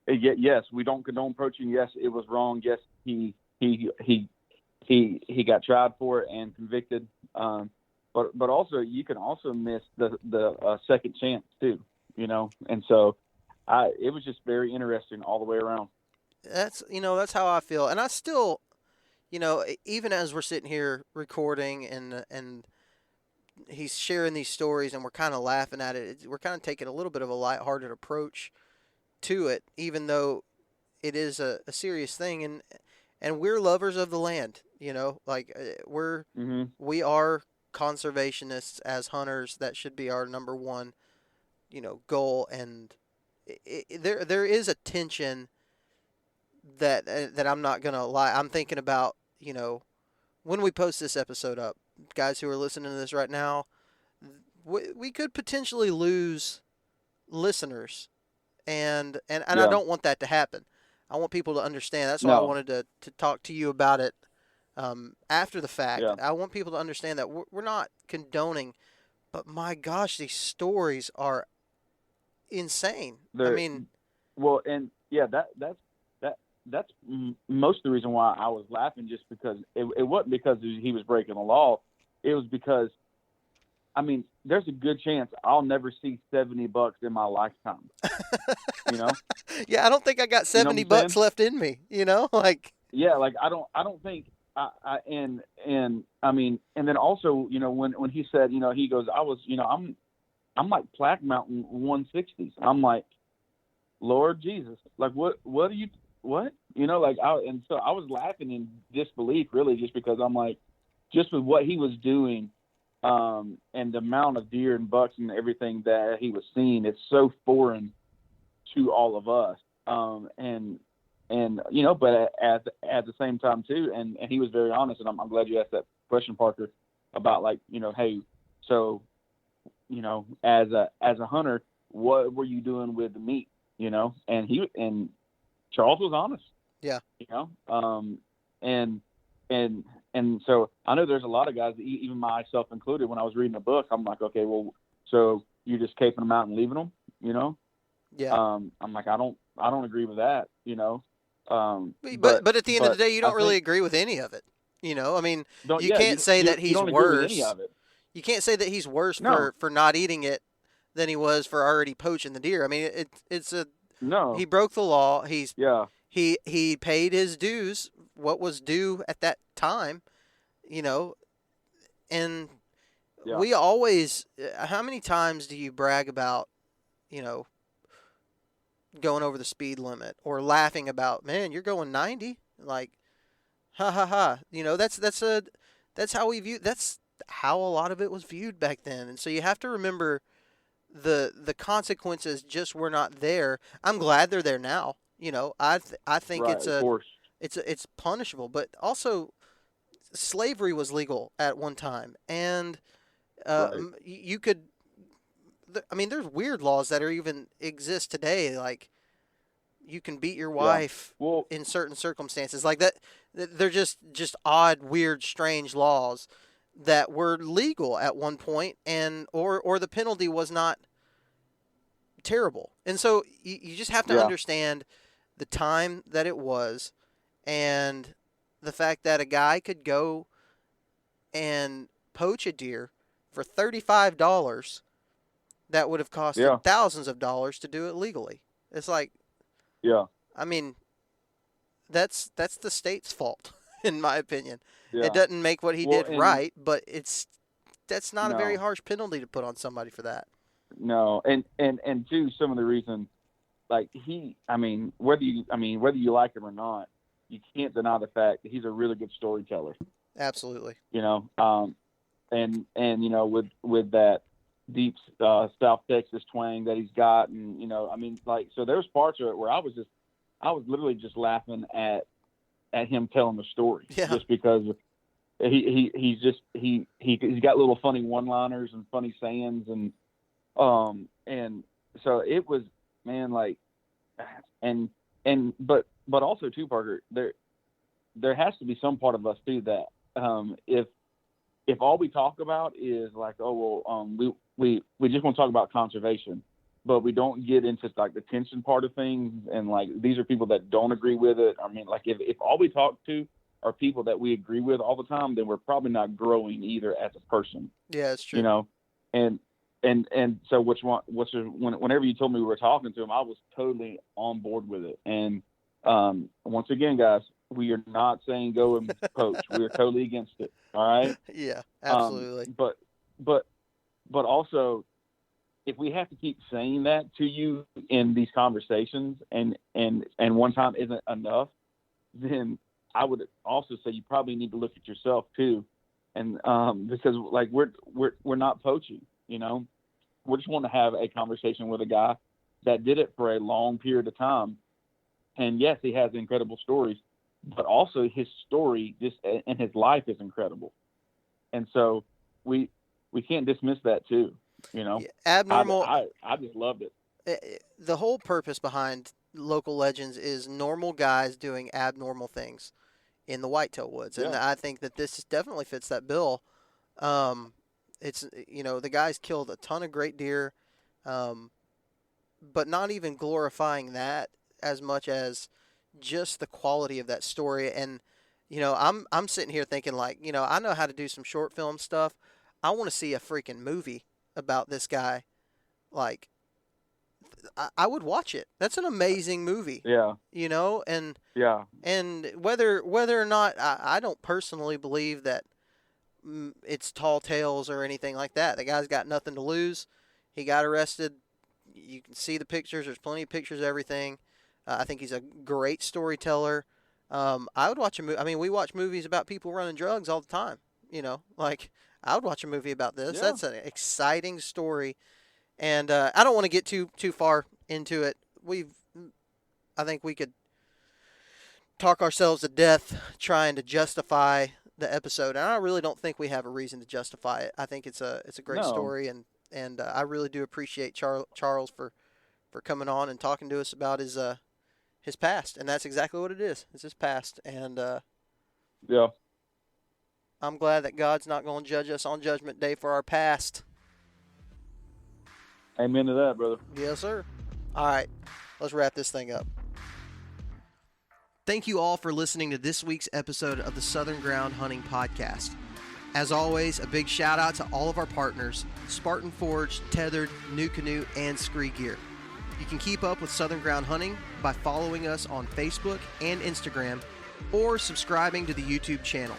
S3: yes, we don't condone poaching. Yes, it was wrong. Yes, he got tried for it and convicted. But also you can also miss the second chance too, And so it was just very interesting all the way around.
S2: That's how I feel. And I still, even as we're sitting here recording and he's sharing these stories and we're kind of laughing at it, we're kind of taking a little bit of a lighthearted approach to it, even though it is a serious thing. And we're lovers of the land, we are conservationists as hunters. That should be our number one, goal. And there is a tension that I'm not going to lie. I'm thinking about, when we post this episode up, guys who are listening to this right now, we could potentially lose listeners, and I don't want that to happen. I want people to understand. That's why I wanted to talk to you about it after the fact. Yeah. I want people to understand that we're not condoning, but my gosh, these stories are insane.
S3: That's most of the reason why I was laughing, just because it wasn't because he was breaking the law. It was because, there's a good chance I'll never see 70 bucks in my lifetime.
S2: Yeah, I don't think I got 70 bucks left in me.
S3: Yeah, I don't think. And then also, when he said, he goes, I was, I'm like plaque mountain 160s. I'm like, Lord Jesus, like what are you? What? So I was laughing in disbelief, really, just because I'm like, just with what he was doing, and the amount of deer and bucks and everything that he was seeing, it's so foreign to all of us. But at the same time too, and he was very honest, and I'm glad you asked that question, Parker, about hey, so, as a hunter, what were you doing with the meat, and Charles was honest.
S2: Yeah.
S3: And so I know there's a lot of guys, even myself included, when I was reading the book, I'm like, okay, well, so you're just caping them out and leaving them,
S2: Yeah.
S3: I'm like, I don't agree with that,
S2: But at the end of the day, you don't really agree with any of it. You can't say that he's worse. Any of it. You can't say that he's worse for not eating it than he was for already poaching the deer. He broke the law. He He paid his dues, what was due at that time, and we always. How many times do you brag about, going over the speed limit or laughing about, man, you're going 90, like, ha ha ha. That's how we view. That's how a lot of it was viewed back then, and so you have to remember the consequences just were not there. I'm glad they're there now. I think
S3: Right, of course.
S2: it's punishable, but also slavery was legal at one time, and you could. I mean, there's weird laws that even exist today, like you can beat your wife in certain circumstances, like that. They're just odd, weird, strange laws that were legal at one point, and or the penalty was not terrible, and so you just have to understand the time that it was, and the fact that a guy could go and poach a deer for $35 that would have costed thousands of dollars to do it legally. It's like, I mean, that's the state's fault, in my opinion. It doesn't make what he did right, but that's not a very harsh penalty to put on somebody for that.
S3: No, and too, some of the reason, like whether you like him or not, you can't deny the fact that he's a really good storyteller.
S2: Absolutely.
S3: And with that deep South Texas twang that he's got, and so there's parts of it where I was literally just laughing at him telling the story, just because he's got little funny one-liners and funny sayings, and so it was, man, like, but also too, Parker, there has to be some part of us too that if all we talk about is like, we just want to talk about conservation, but we don't get into like the tension part of things, and like these are people that don't agree with it. I mean, like if all we talk to are people that we agree with all the time, then we're probably not growing either as a person.
S2: Yeah, it's true.
S3: And so whenever you told me we were talking to him, I was totally on board with it. And once again, guys, we are not saying go and poach. We are totally against it. All right.
S2: Yeah, absolutely.
S3: But also, if we have to keep saying that to you in these conversations, and one time isn't enough, then I would also say you probably need to look at yourself too, and because like we're not poaching, we just want to have a conversation with a guy that did it for a long period of time, and yes, he has incredible stories, but also his story just and his life is incredible, and so we can't dismiss that too.
S2: Abnormal.
S3: I just loved it.
S2: The whole purpose behind Local Legends is normal guys doing abnormal things in the whitetail woods, and I think that this definitely fits that bill. It's the guys killed a ton of great deer, but not even glorifying that as much as just the quality of that story. And I'm sitting here thinking, like, I know how to do some short film stuff. I want to see a freaking movie about this guy. Like, I would watch it. That's an amazing movie.
S3: Yeah.
S2: And whether or not I don't personally believe that it's tall tales or anything like that. The guy's got nothing to lose. He got arrested. You can see the pictures. There's plenty of pictures of everything. I think he's a great storyteller. I would watch a movie. I mean, we watch movies about people running drugs all the time. Like, I would watch a movie about this. That's an exciting story. And I don't want to get too far into it. I think we could talk ourselves to death trying to justify the episode, and I really don't think we have a reason to justify it. I think it's a great story, and I really do appreciate Charles for coming on and talking to us about his past, and that's exactly what it is. It's his past, and I'm glad that God's not going to judge us on Judgment Day for our past.
S3: Amen to that, brother.
S2: Yes, sir. All right, let's wrap this thing up. Thank you all for listening to this week's episode of the Southern Ground Hunting Podcast. As always, a big shout out to all of our partners, Spartan Forge, Tethered, New Canoe, and Scree Gear. You can keep up with Southern Ground Hunting by following us on Facebook and Instagram or subscribing to the YouTube channel.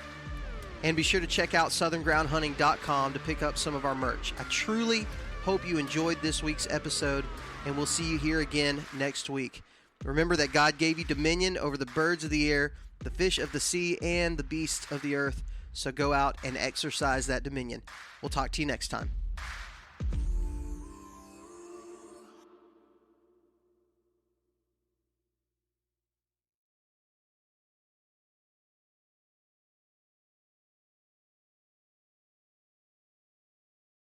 S2: And be sure to check out southerngroundhunting.com to pick up some of our merch. I truly hope you enjoyed this week's episode, and we'll see you here again next week. Remember that God gave you dominion over the birds of the air, the fish of the sea, and the beasts of the earth. So go out and exercise that dominion. We'll talk to you next time.